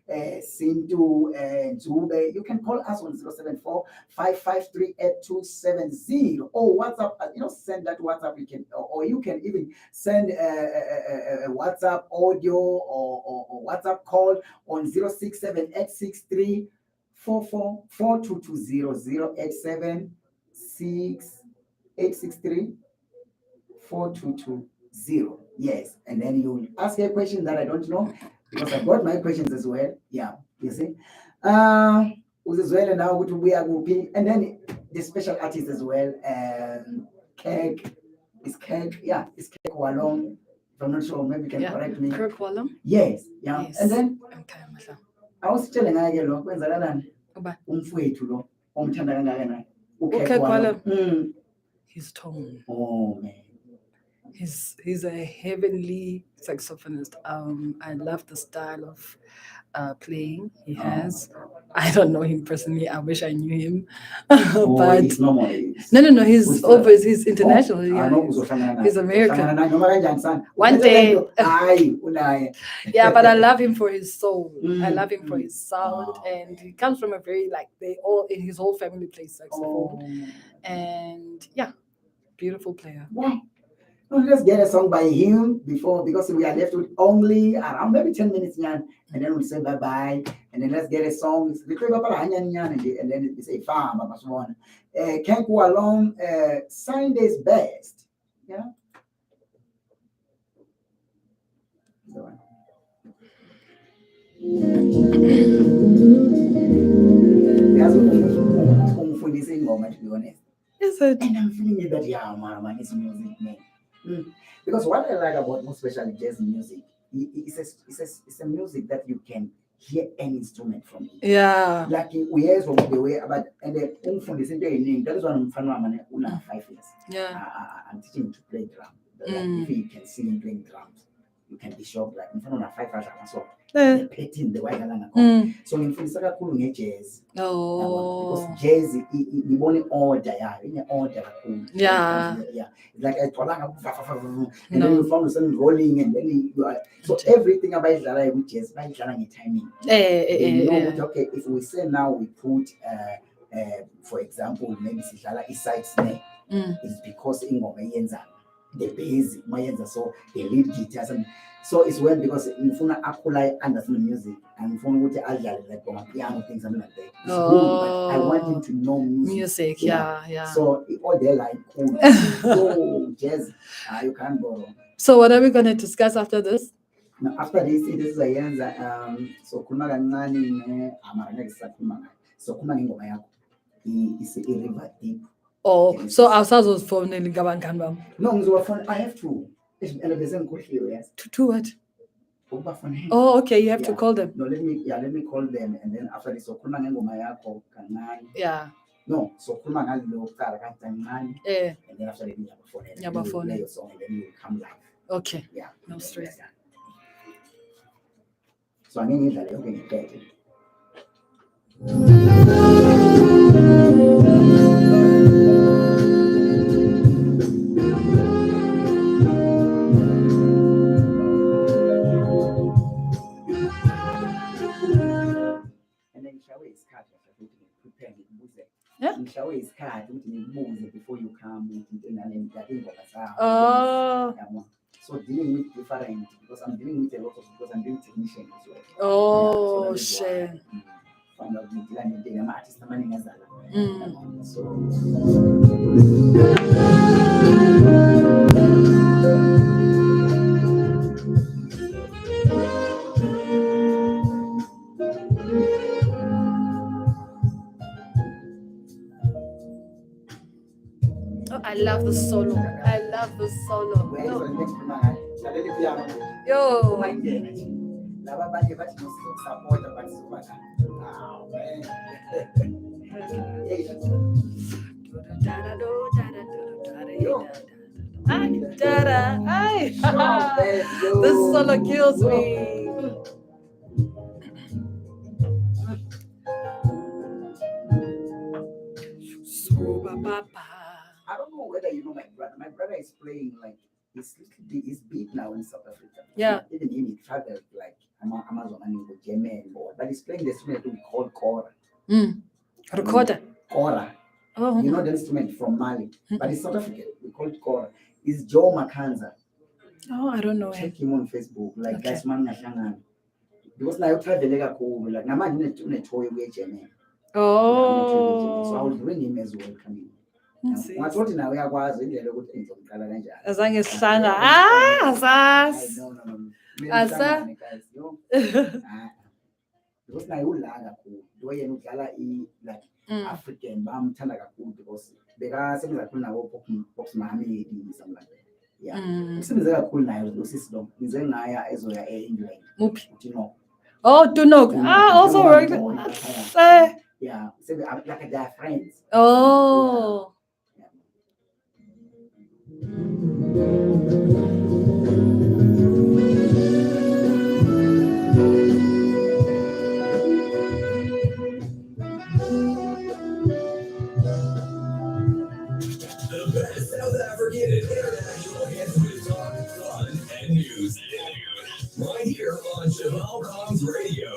SINTU Ndzube, you can call us on 074-553-8270 or WhatsApp. Send that WhatsApp. You can, or you can even send a WhatsApp audio or WhatsApp call on 067-863 44220 087-863 4220. Yes, and then you ask a question that I don't know because I got my questions as well. Yeah, you see. As well, and now we are moving, and then the special artist as well. Cake, is Cake? Yeah, it's Cake Walong. If I'm not sure, maybe you can correct me. Kirk Wallam? Yes, yeah, Yes. and then Okay, Mahla. I was telling her, look, when's that? Uba. Umfowethu lo omthanda kangaka Ukhekhe Wallam. Mm. His tone. Oh man. He's a heavenly saxophonist. I love the style of playing he has. I don't know him personally. I wish I knew him, but He's normal. no. He's he's international. He's American. One day. Yeah, but I love him for his soul. I love him for his sound, and he comes from a very his whole family plays saxophone, and yeah, beautiful player. Wow. Well, let's get a song by him because we are left with only around maybe 10 minutes, and then we'll say bye bye, and then let's get a song. And then we say farm, can't go along. Sunday's best. Yeah. To be honest. Is it? And I'm feeling it that man, it's music, man. Because what I like about most especially jazz music, it's a music that you can hear any instrument from it. Yeah. Like we hear from the way about and then from the same day, that is one of una 5 years. Yeah. I'm teaching him to play drum. Like, Mm. if you can see him playing drums, you can be shocked. Like in front of 5 years, so Eh. the petting the white alanga. Mm. So in Frisaka cool jazz. Oh. Because jazz you want order, in order. Yeah. Yeah. It's like a tolanga and No. then you found some rolling and then you are so everything about it with jazz by timing. They know what, okay, if we say now we put for example maybe sidlala i-side snare, it's because ingoma yenza the bass mayenza so the lead guitar and so it's when because ngifuna akhula understand music and ngifuna ukuthi adlale like piano things something like that. It's good, but I want him to know music. Yeah. So all they like cool. So jazz, you can't go wrong. So what are we going to discuss after this? Now, after this is a yenza so khuluma kancane amara ngeke sisakhuluma ngayo. So khuluma ngengoma yakho. Is a river deep. Oh, so awusazozifonela ngabangani bami. No, ngizowafona. I have to. And bese ngikhohliwe, yes. To what? Ukubafona. Oh, okay, you have to call them. No, let me call them and then after this so khuluma ngengoma yakho kancane. Yeah. No, so khuluma ngalo kuqala kancane. And then after that ngiyabafona. Play your song and then you come live. Okay. Yeah. No stress. Yeah. So angeke ngidlale yonke ngiphethe. And then ngishawe isikhathi ukuthi prepare ngibuze. Yeah. Ngishawe isikhathi ukuthi ngibuze before you come into naleni ingoma zakho. Oh. So dealing with different because I'm dealing with a lot of because I'm doing technician as well. Oh, shit. Find out the artist amaningi azala. So Oh, I love the solo. I love the solo. where is the next one? Lalela piano. Yo. Ungayingena nje. Laba abanye bathi support but subaka. Ah, man. This solo kills me. I don't know whether you know my brother. My brother is playing like he's big now in South Africa. Yeah. Even him, he traveled like Amazon and German, but he's playing the instrument we call kora. Recorder. Kora. Oh. You know the instrument from Mali, but it's South African. We call it kora. It's Joe Makanza. Oh, I don't know him. Check him on Facebook. Like Okay. guys, man, ngahlangana. Because now you travel like namanje unetoy we German. Oh. So I will bring him as well coming. Ungathi nawe uyakwazi indlela ukuthi ngizomqala kanjani. Azange sihlanga. Asas. No. Asa. Guys, yo. Because naye udlala kakhulu. Lo yena udlala like African bamthanda kakhulu because bekasebenza kakhulu nabo Box Mohammed something like that. Yeah. Usebenze kakhulu naye usisi lo. Ngize ngaya ezoya eEngland. Muphi? Utino. Oh, Tunok. Also worked. Yeah, so like they are friends. Oh. The best South African and international hits, talk, fun, and news. Right here on Chaval Comms Radio.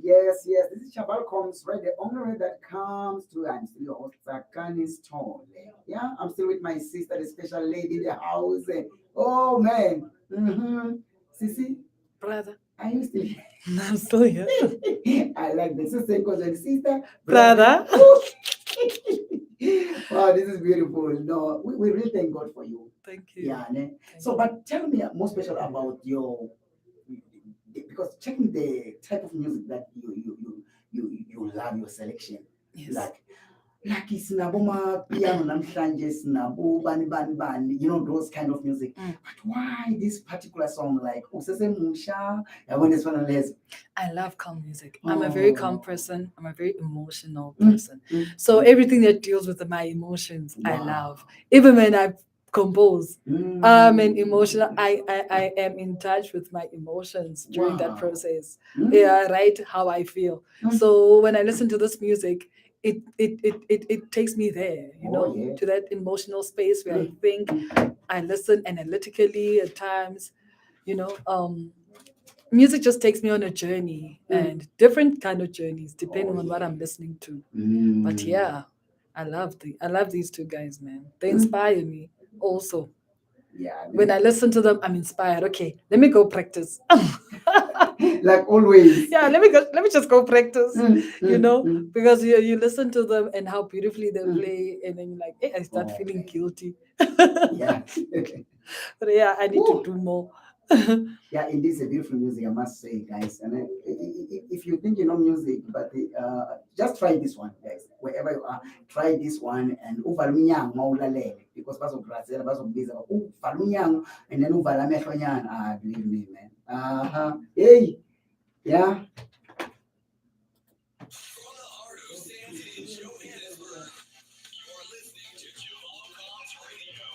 Yes, this is Chaval Comms, right? The only way that comes to, I'm still your host, Tsakani's tone. Yeah, I'm still with my sister, the special lady in the house. Oh, man. Sissy? Brother. Are you still here? I'm still here. I like the sister because the sister. Brother. Wow, this is beautiful. No, we really thank God for you. Thank you. Yeah, ne? So, but tell me more special about your, because checking the type of music that you love, your selection. Yes. Like, like sinaboma piano namhlanje sinabo bani, you know, those kind of music. Mm. But why this particular song, like usesemusha yabona esifana lezo? I love calm music. I'm a very calm Oh. person. I'm a very emotional Mm, person. So everything that deals with my emotions, I Wow. love. Even when I compose, Mm. I'm an emotional. I am in touch with my emotions during that Wow. process. Mm. Yeah, right. How I feel. Mm. So when I listen to this music, it takes me there, you Oh, know, yeah. to that emotional space where I Mm. think, I listen analytically at times, you know. Music just takes me on a journey, and different kind of journeys depending Oh, on what yeah. I'm listening to. Mm. But yeah, I love these two guys, man. They inspire me also. Yeah. When I listen to them, I'm inspired. Okay, let me go practice. Like always. Yeah, let me just go practice. You know, because you listen to them and how beautifully they play, and then you're like, hey, I start Oh, feeling man. guilty. Yeah. But yeah, I need to Woo. do more. Yeah, it is a beautiful music, I must say, guys. And if you think you know music, but just try this one, guys. Wherever you are, try this one and uvalunyang maulalele because bazokrazela bazokubiza uvalunyang and then uvala amehlonyana. Ah, believe me, man. Hey, yeah. From the heart of Sandy, Johannesburg, you're listening to Jamal Combs Radio.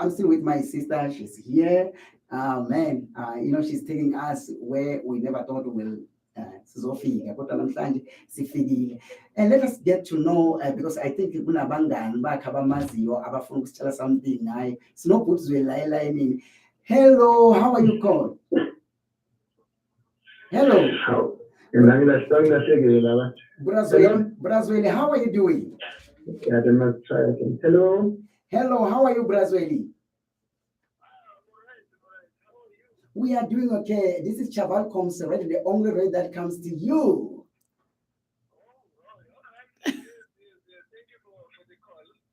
I'm still with my sister. She's here. Man, you know, she's taking us where we never thought we will. Sizofika kodwa namhlanje sifikile. And let us get to know because I think kunabangani bakhe abamaziyo abafuna ukusitshela something ngaye. Sinobhuti la elayinini. Hello, how are you called? Hello. Brazweli, how are you doing? Yeah, they must try again. Hello. Hello, how are you, Brazweli? We are doing okay. This is Chaval Comes Radio, the only radio that comes to you.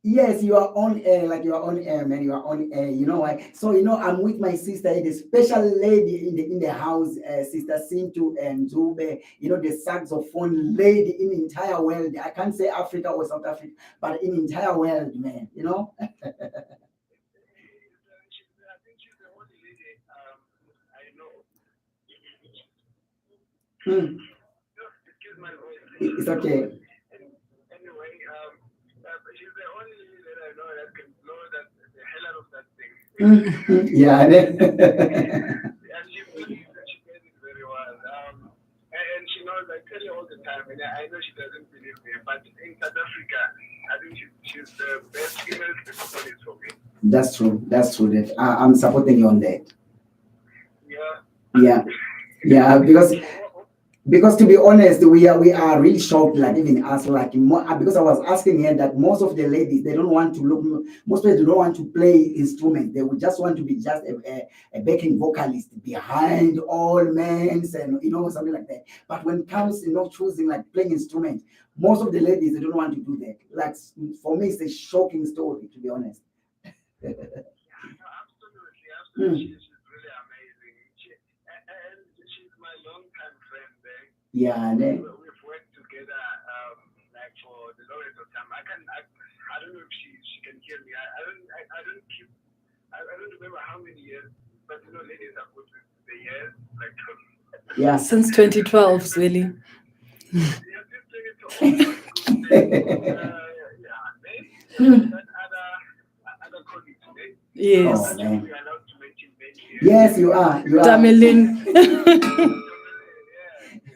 Yes, you are on air, like you are on air, man. You are on air. You know why? So you know, I'm with my sister, the special lady in the house, Sister SINTU Ndzube. You know, the saxophone lady in the entire world. I can't say Africa or South Africa, but in the entire world, man. You know. Excuse my voice. It's okay. Anyway, she's the only lady that I know that can blow the hell out of that thing. Yeah. And she plays it very well. And she knows, I tell you all the time, and I know she doesn't believe me, but in South Africa, I think she's the best female saxophonist for me. That's true. That's true. That I'm supporting you on that. Yeah. Yeah. Because to be honest, we are really shocked, like even us, like because I was asking here that most of the ladies, they don't want to look, most people don't want to play instruments. They would just want to be just a backing vocalist behind all men and you know something like that. But when it comes to choosing like playing instruments, most of the ladies they don't want to do that. Like for me, it's a shocking story, to be honest. Yeah, absolutely. She's really amazing. And she's my longtime friend. Yeah, we've worked together like for the longest of time. I don't know if she can hear me. I don't remember how many years, but you know, ladies are good with the years. Like yeah, since 2012, really. Yeah, that other colleagues today. Yes. Oh, man. We are allowed to mention many years. Yes, you are. Tamilin.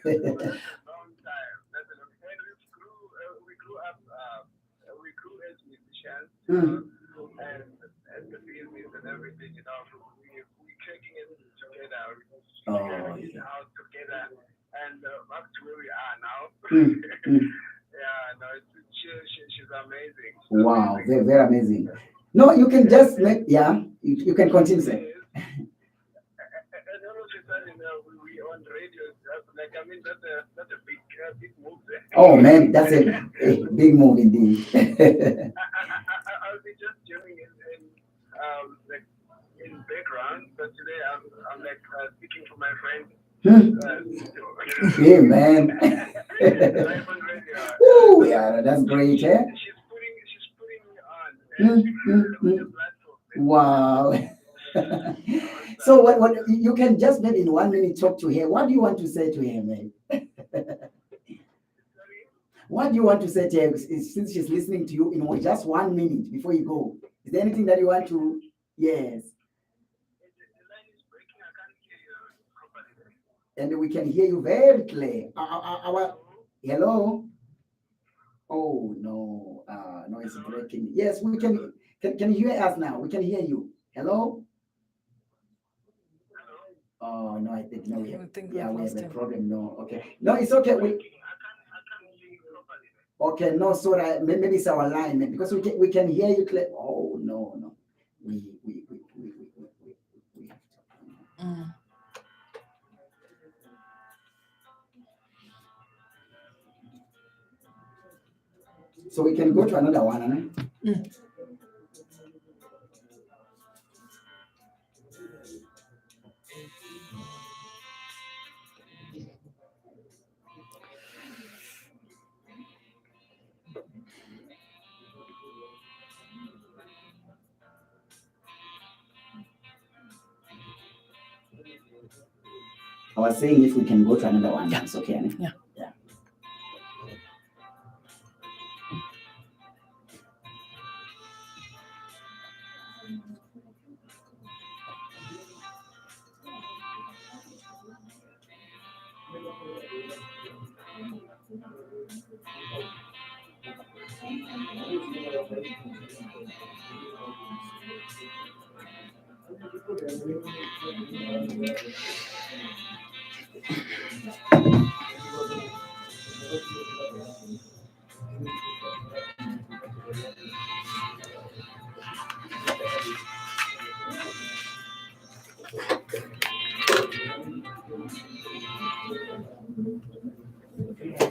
That's a long time. And we grew up. We grew as musicians, you know, and the business and everything. You know, we taking it together. We figured it out together, and up to where we are now. Yeah, no, she's amazing. Wow, very, very amazing. No, you can just make, you can continue. And all of a sudden, we on radio. Like, I mean, that's a big move there. Oh man, that's a big move indeed. I'll be just doing it like in background, but today I'm like speaking to my friend. Yeah, man. Live on radio. Ooh, yeah, that's great, eh? She's putting me on Mm. the platform. Wow. So what you can just maybe in 1 minute talk to her. What do you want to say to her, man? Sorry, What do you want to say to her since she's listening to you in just 1 minute before you go? Is there anything that you want to? Yes. the line is breaking. I can't hear you properly. And we can hear you very clear. Hello? Oh no, no, it's breaking. Yes, we can. Can you hear us now? We can hear you. Hello? Hello? Oh no, I think no. We I have, think yeah, we've we have lost a him. problem. No, okay. No, it's okay. I can't hear you properly. Okay, no, sorry. Maybe it's our line because we can hear you clear. Oh no, no. We have to. Mm. So we can go to another one, eh? I was saying if we can go to another one, Yeah. it's okay. Eh? Yeah. Yeah.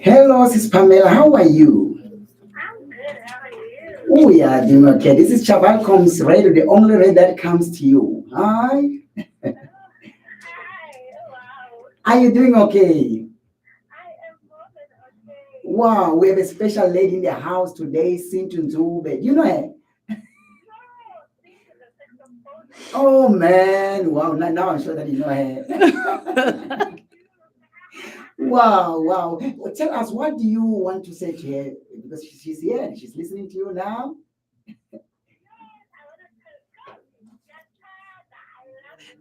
Hello, Sis Pamela. How are you? I'm good. How are you? Oh, yeah, doing okay. This is Chaval comes radio, the only radio that comes to you. Hi. Hi. Wow. Are you doing okay? I am more than okay. Wow, we have a special lady in the house today, SINTU Ndzube. You know her? No, this is a saxophonian. Oh man, wow! Now I'm sure that you know her. Wow, wow. Well, tell us, what do you want to say to her? Because she's here and she's listening to you now.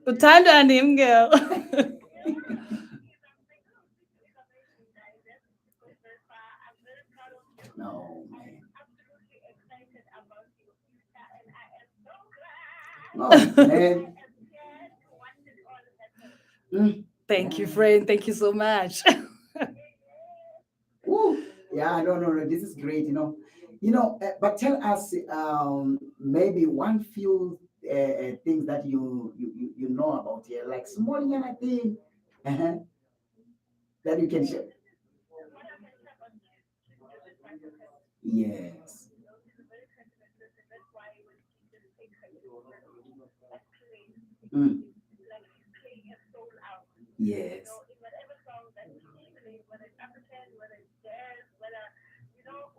Utanda and him, girl. No, man. Absolutely excited about your sister, and I am so glad. Oh, man. I am scared to watch it all happen. Thank you, friend. Thank you so much. Woo. Yeah, no. This is great, but tell us maybe one few things that you know about here, like small young thing uh that you can share. What I can say about this, she's just my person. Yes. She's a very passionate person. That's why when she just takes her instrument and plays, Mm. it's like she's playing her soul out. Yes. In whatever song that she plays, whether it's African, whether it's jazz, whether she just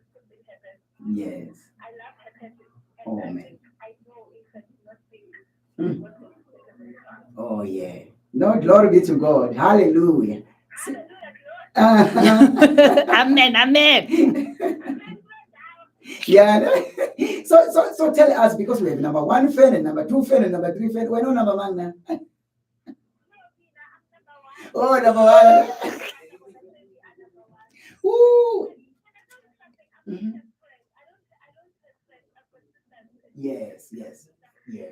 puts in her best. Yes. I love her passion, and Oh, I man. think I know if I do not sing, Mm. what will take her very far. Oh, yeah. No, glory be to God. Hallelujah. Hallelujah, Lord. Amen. Amen. Yeah. So tell us, because we have number one fan and number two fan and number three fan. We're not number one now. Oh, number one. Woo. Mhm. Yes. Yeah.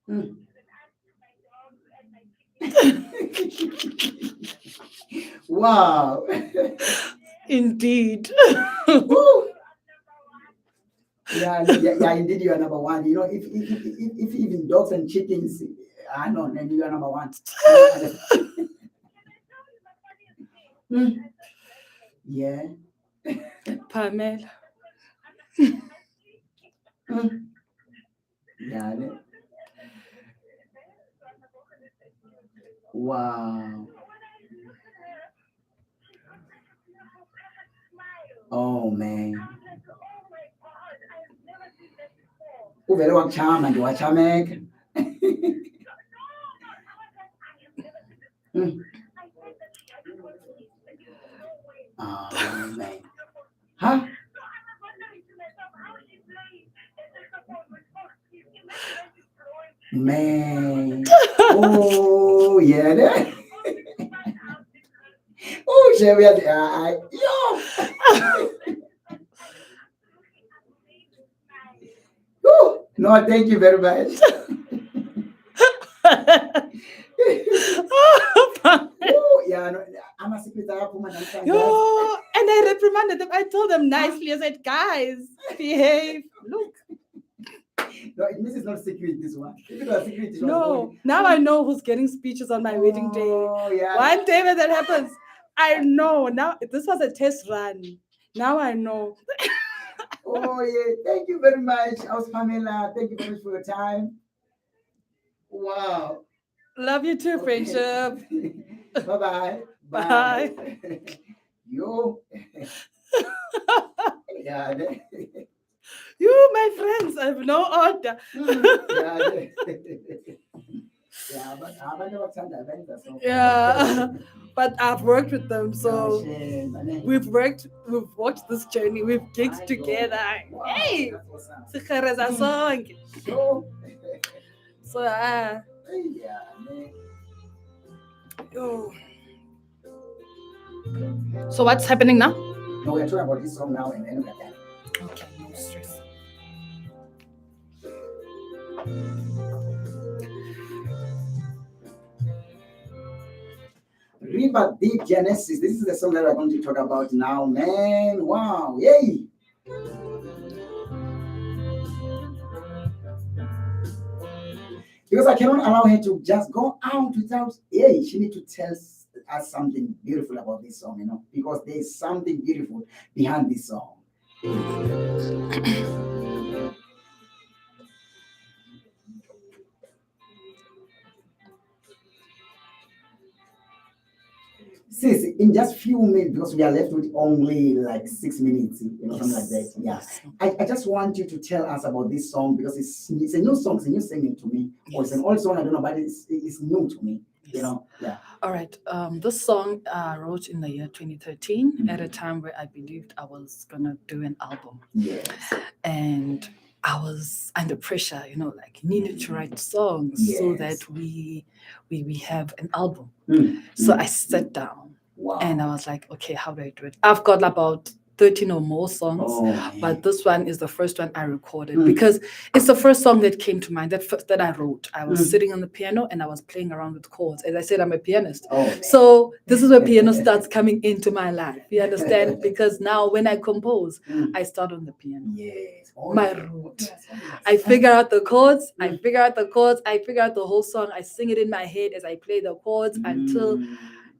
Mm. Wow. Indeed. Woo. Yeah, indeed, you are number one. If even dogs and chickens, I know, then you are number one. Mm. Yeah. Pamela. Mm. Yeah. Wow. Oh man. I was like, oh my God, I've never seen that before. Uvele wakuchama nje wachameka. No, I was like, I have never seen this before. Mm. I said that she had confused. Like, no way. Oh man. Beautiful. Huh? So I was wondering to myself how she playing the saxophone with fox teeth. Imagine when she's blowing. Man. Oh yeah. That. Only to find out because Oh, Chevy, yo. absolutely amazing smile. Woo. No, thank you very much. Oh, yeah, no, I'm a secretary. Yo, and I reprimanded them. I told them nicely. I said, guys, behave. Look. No, it means it's not secret, this one. If it was secret, it was No, going. now I know who's getting speeches on my wedding day. Oh, yeah. One day when that happens, I know. Now, this was a test run. Now I know. Oh, yeah. Thank you very much. I was Pamela. Thank you very much for your time. Wow. Love you too, Okay. friendship. Bye-bye. Bye. Yo. Yeah. You, my friends, I have no order. Yeah, but I never found that vendor, so. Yeah, but I've worked with them, so Shame, man. we've watched this journey, we've gigged My together. God. Wow, Hey, that's what's up. sikhareza sonke. So, So yeah, man. yo. So what's happening now? No, we're talking about this song now and then we're done. Okay, no stress. River Deep Genesis. This is the song that we're going to talk about now, man. Wow, yay! Because I cannot allow her to just go out without, hey, she need to tell us something beautiful about this song, you know, because there is something beautiful behind this song. Sis, in just few minutes, because we are left with only like 6 minutes, you know, something like that. Yeah. I just want you to tell us about this song because it's a new song, it's a new singing to me. Or it's an old song, I don't know, but it's new to me. You know, yeah. All right. This song I wrote in the year 2013 at a time where I believed I was gonna do an album. Yes. And I was under pressure, you know, like needed to write songs so Yes. that we have an album. Mm, So mm, I sat down wow. and I was like, okay, how do I do it? I've got about 13 or more songs, Oh, man. but this one is the first one I recorded because it's the first song that came to mind that I wrote. I was sitting on the piano and I was playing around with chords. As I said, I'm a pianist. Oh, man. So this is where piano starts coming into my life. You understand? Because now when I compose, I start on the piano. Yes. Oh, My yes. root. Yes, oh, yes. I figure out the chords, I figure out the chords, I figure out the whole song. I sing it in my head as I play the chords until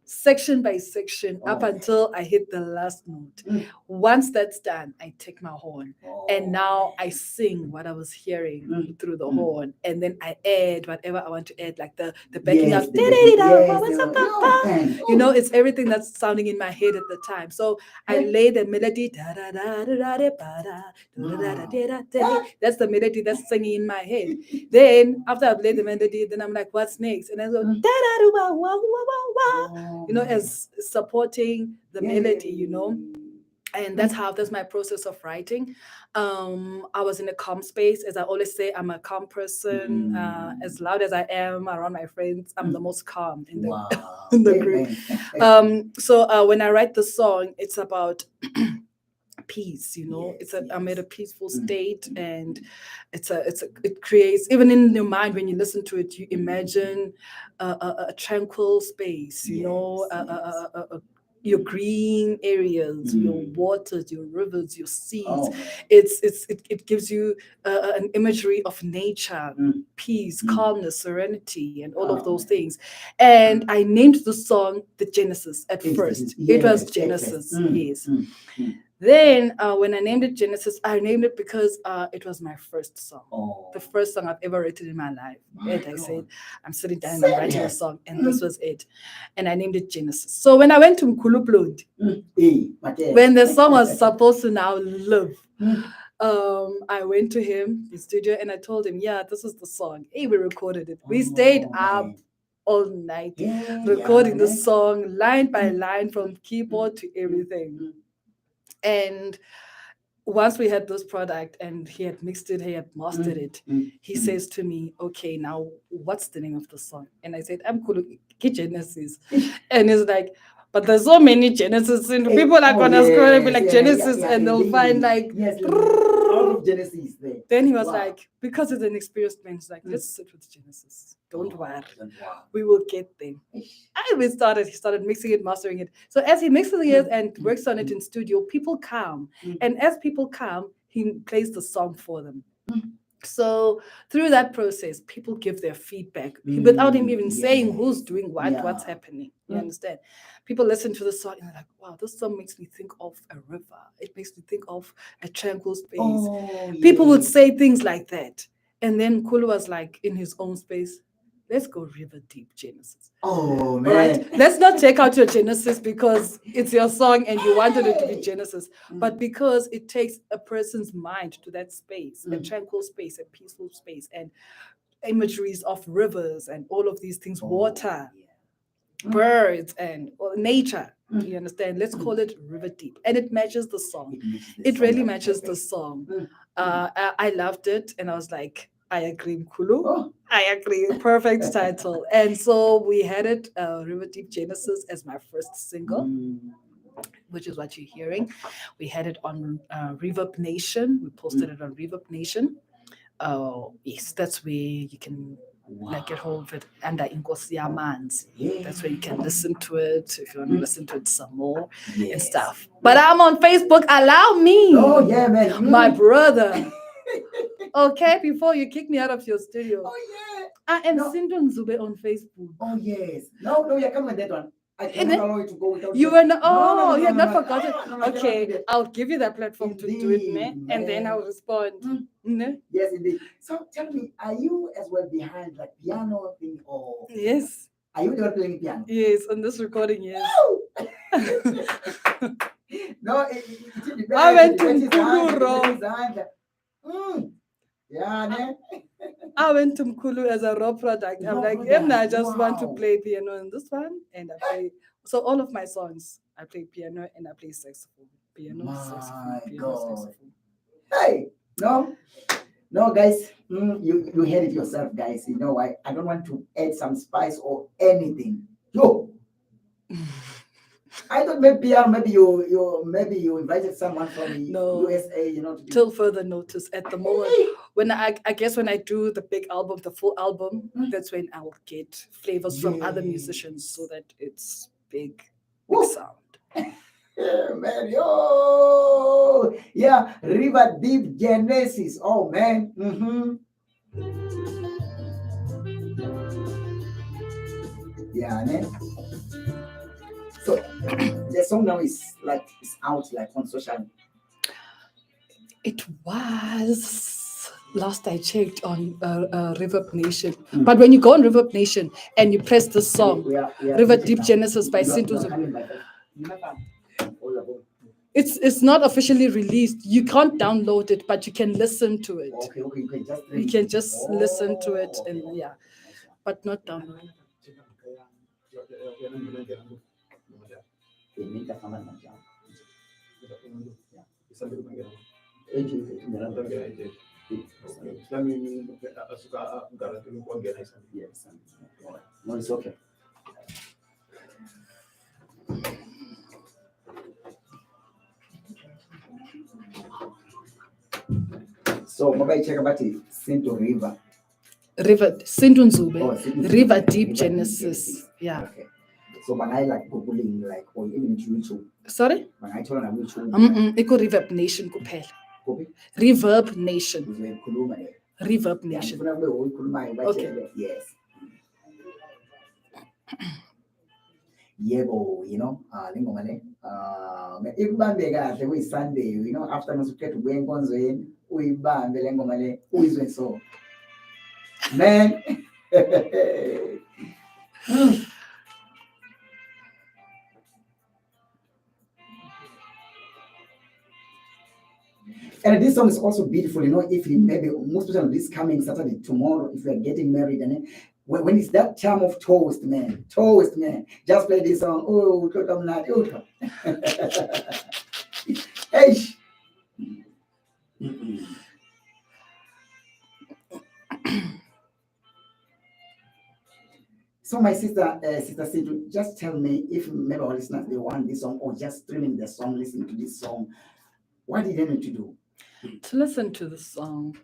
section by section up until I hit the last note. Once that's done, I take my horn and now I sing what I was hearing through the horn, and then I add whatever I want to add, like the backing Yes, up. the backing, yes, You know, it's everything that's sounding in my head at the time. So I lay the melody. That's the melody that's singing in my head. Then after I play the melody, then I'm like, what's next? And I go you know, as supporting the melody, you know. And that's my process of writing. I was in a calm space. As I always say, I'm a calm person. As loud as I am around my friends, I'm the most calm in the group. So when I write the song, it's about peace, you know. I'm at a peaceful state, and it creates, even in your mind when you listen to it, you imagine a tranquil space, you know, your green areas, your waters, your rivers, your seas. It gives you an imagery of nature, peace, calmness, serenity, and all of those things. And I named the song the Genesis at first. It was Genesis, yes. Then when I named it Genesis, I named it because it was my first song. Oh, The first song I've ever written in my life. my And I God. said, I'm sitting down and I'm writing a Serious? song, and this was it. And I named it Genesis. So when I went to Mkhuluplod, Hey, Mateo. when the song was supposed to now live, Mm. I went to him, the studio, and I told him, yeah, this is the song. Hey, we recorded it. We stayed Oh, up man. all night Yeah, recording the man. song line by line from keyboard to everything. Mm. And once we had this product and he had mixed it, he had mastered it, he says to me, okay, now what's the name of the song? And I said, I'm cool, Genesis. And he's like, but there's so many Genesis, and people are gonna scroll and be like Genesis, and they'll find like. Yes, a lot of Genesis there. Then he was Wow. like, because it's an experienced man, he's like, let's sit with Genesis. Don't worry. Don't worry. We will get there. And he started mixing it, mastering it. So as he mixes it and works on it in studio, people come. And as people come, he plays the song for them. So through that process, people give their feedback without him even saying who's doing what, what's happening. You understand? People listen to the song and they're like, wow, this song makes me think of a river. It makes me think of a tranquil space. Oh, People would say things like that. And then Kulu was like in his own space, let's go river deep, Genesis. Oh, man. All right, let's not take out your Genesis because it's your song and you wanted it to be Genesis, but because it takes a person's mind to that space, a tranquil space, a peaceful space, and imageries of rivers and all of these things, water, birds, and nature. You understand? Let's call it river deep, and it matches the song. It really matches the song. I loved it, and I was like, I agree, Mkhulu. Oh. I agree. Perfect title. And so we had it, River Deep Genesis, as my first single, which is what you're hearing. We had it on Reverb Nation. We posted it on Reverb Nation. Yes, that's where you can like get hold of it under Inkosi Yamanzi. That's where you can listen to it if you want to listen to it some more and stuff. But I'm on Facebook. Allow me. Oh, yeah, man. My brother. Okay, before you kick me out of your studio. Oh, yeah. I am SINTU Ndzube on Facebook. Oh, yes. No, you're coming with that one. I cannot allow you to go without You that. were not, oh, you had not no. forgotten. No, I cannot do Okay, that. I'll give you that platform to do it, Indeed, and then man. I'll respond. Ne? Yes, indeed. So tell me, are you as well behind like piano thing or Yes, are you the one playing piano? yes, on this recording, yes. No, it depends. I went to It depends Mkhulu. his hand. Yeah, man. I went to Mkhulu as a raw product. I'm Raw like, product, I just want to wow. play piano in this one, and I play. So all of my songs, I play piano and I play saxophone. Piano, My saxophone, piano, God. saxophone. Hey, no, guys. You heard it yourself, guys. You know, I don't want to add some spice or anything. Yo. I thought maybe maybe you invited someone from the USA, to do. Till further notice. At the moment, when I guess when I do the big album, the full album, that's when I'll get flavors from other musicians so that it's big sound. Yeah, man, yo, yeah, River Deep Genesis. Oh man. Yeah, man. So the song now is out like on social. It was last I checked on Reverb Nation. But when you go on Reverb Nation and you press the song, River Deep Genesis by SINTU Ndzube, it's not officially released. You can't download it, but you can listen to it. Okay, You can just listen to it and but not download it. No, it's okay. So, mobile check about it. SINTU River. SINTU Ndzube. SINTU River Deep Genesis. Yeah. Okay. So, when I like googling or even YouTube. Sorry? When I turn on YouTube. Iko Reverb Nation kuphela. Copy? Reverb Nation. Reverb Nation. Okay. Yes. Yebo, lengoma le. Ikubambe kahle kuyi-Sunday, after masukhetha ukubuya enkonzweni, uyibambe le ngoma le, uyizwe so. Man. And this song is also beautiful, if you maybe most people this coming Saturday, tomorrow, if you are getting married, and when it's that time of toast, man, just play this song. Oh, hey. So my sister Sintu, just tell me if maybe our listeners they want this song or just streaming the song, listening to this song. What did they need to do? To listen to the song,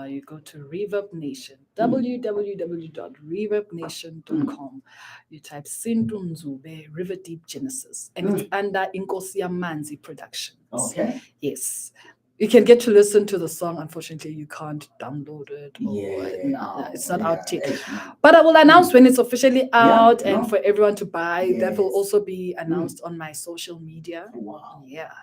you go to Reverb Nation, www.reverbnation.com. You type SINTU Ndzube, River Deep Genesis, and it's under Inkosi Manzi Productions. Okay. Yes. You can get to listen to the song. Unfortunately, you can't download it. It's not out yet. But I will announce when it's officially out and for everyone to buy. Yes. That will also be announced on my social media. Wow. Yeah.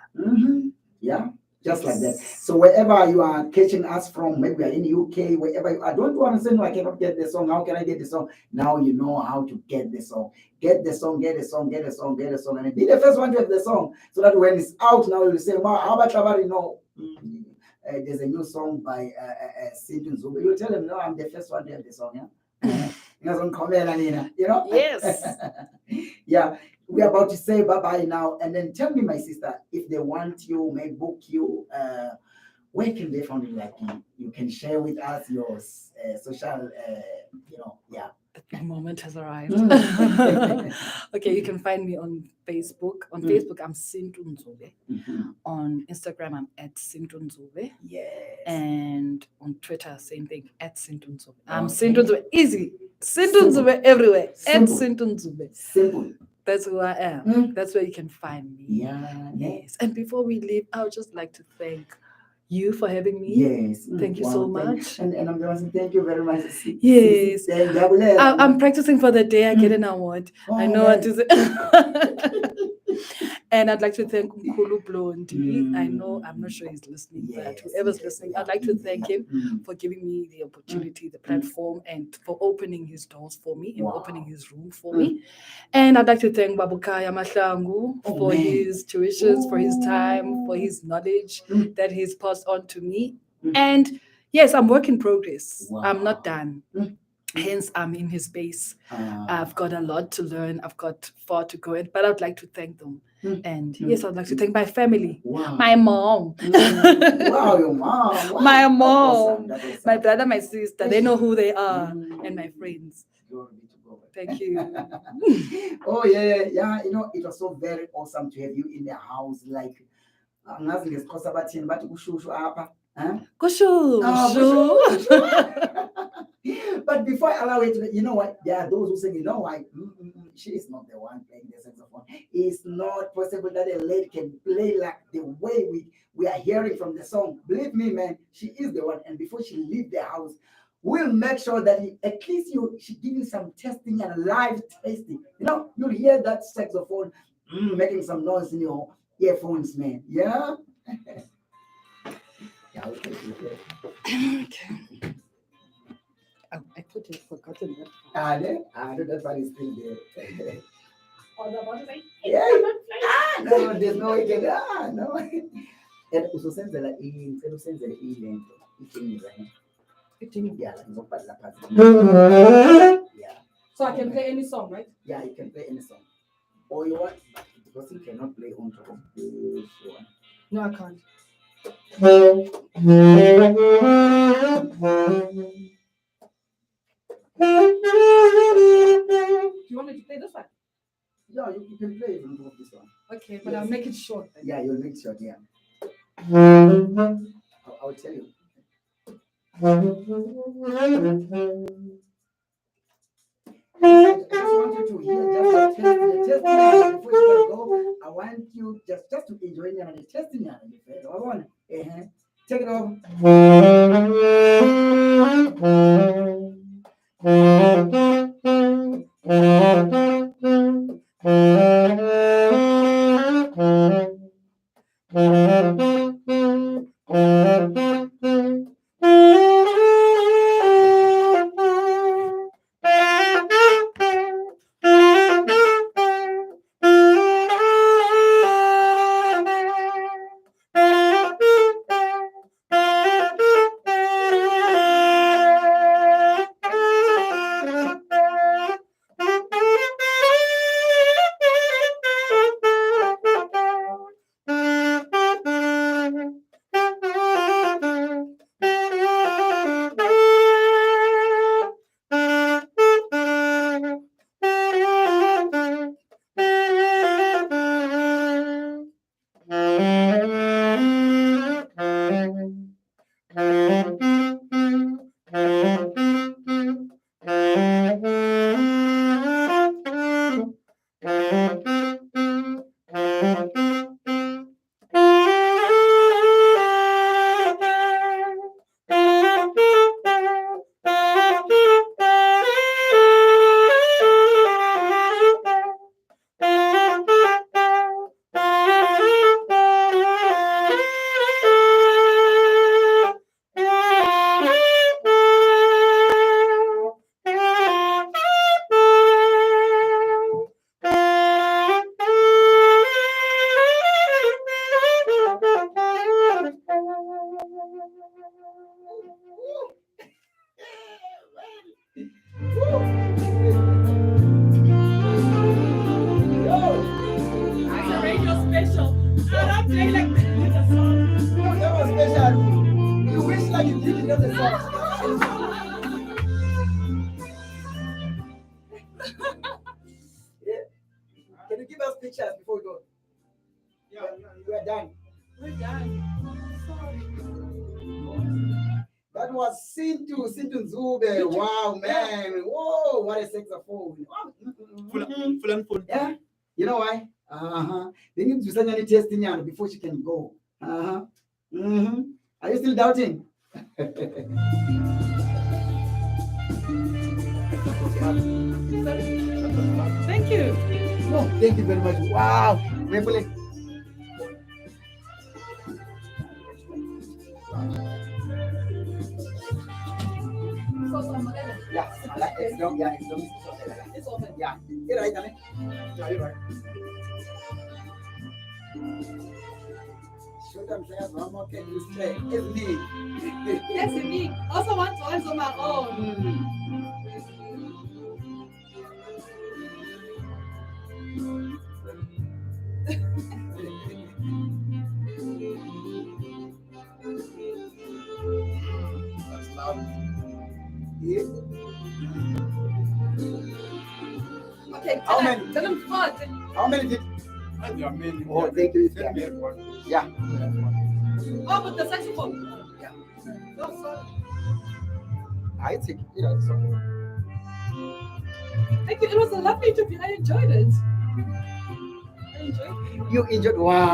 Yeah. Just like that. So wherever you are catching us from, maybe you are in the UK, wherever you are, don't want to say, no, I cannot get the song. How can I get the song? Now you know how to get the song. Get the song, get the song, get the song, get the song. And be the first one to have the song. So that when it's out now, you'll say, how about there's a new song by SINTU Ndzube. You'll tell them, no, I'm the first one to have the song. Yeah. Yes. Yeah. We're about to say bye-bye now. And then tell me, my sister, if they want you, may book you, where can they find you? Like you can share with us your social, The moment has arrived. Okay, you can find me on Facebook. On Facebook, I'm SINTU Ndzube. On Instagram, I'm at SINTU Ndzube. Yes. And on Twitter, same thing, at SINTU Ndzube. I'm SINTU Ndzube. Easy. SINTU Ndzube everywhere. Simple. At SINTU Ndzube. Simple. That's who I am. That's where you can find me. Yeah. Yes. And before we leave, I would just like to thank you for having me. Yes. Thank you so much. And I'm going to say thank you very much. Yes. I'm practicing for the day I get an award. I know what to say. And I'd like to thank Mkhulu Blondi. I'm not sure he's listening, but whoever's listening, I'd like to thank him for giving me the opportunity, the platform, and for opening his doors for me and opening his room for me. And I'd like to thank Babukaya Mahlangu for his tuitions, for his time, for his knowledge that he's passed on to me. And yes, I'm work in progress. I'm not done. Hence, I'm in his space. I've got a lot to learn. I've got far to go, but I'd like to thank them. And yes, I'd like to thank my family, my mom. Wow, your mom. Wow. My mom, That was my brother, my sister. They know who they are, and my friends. Thank you. Oh yeah. It was so very awesome to have you in the house. Like, but before I allow it, you know what? There are those who say, she is not the one playing the saxophone. It's not possible that a lady can play like the way we are hearing from the song. Believe me, man, she is the one. And before she leave the house, we'll make sure that at least she give you some testing and live tasting. You'll hear that saxophone making some noise in your earphones, man. Yeah. Yeah, okay. I could have forgotten that. That one is still there. On the bottom, Yeah. No, there's no way can. No. And also send the email. Yeah, So I can play any song, right? Yeah, you can play any song. Or you want, because you cannot play on top of this one. No, I can't. Do you want me to play this one? Yeah, you can play on top of this one. Okay, but I'll make it short. Then. Yeah, you'll make it short, yeah. I'll tell you. I just want you to hear just the testimony before you go. I want you just to enjoy the testimony. Take it over. It's a radio special. And I'm playing like the song. That was special. You wish like you did another song. Yeah. Can you give us pictures before we go? Yeah, we are done. We're done. That was SINTU Ndzube. Wow, man. Whoa, what a saxophone. Full and full. Yeah. You know why? They need to send any testing out before she can go. Are you still doubting? Thank you. No, thank you very much. Wow. Wait. Yeah, I like it. No, yeah, It's open. yeah. You're right, Ame. Yeah, you're right. Show them players one more can you stay. It's me. That's unique. Also want to answer my own. That's loud. Yeah. Okay, How many? tell them fun. How many did? And your main. Oh, thank you. Send me one. Yeah. Oh, but the saxophone. Yeah. No, sorry. I think, you know, so. Thank you. It was a lovely interview. I enjoyed it. I enjoyed it. You enjoyed. Wow.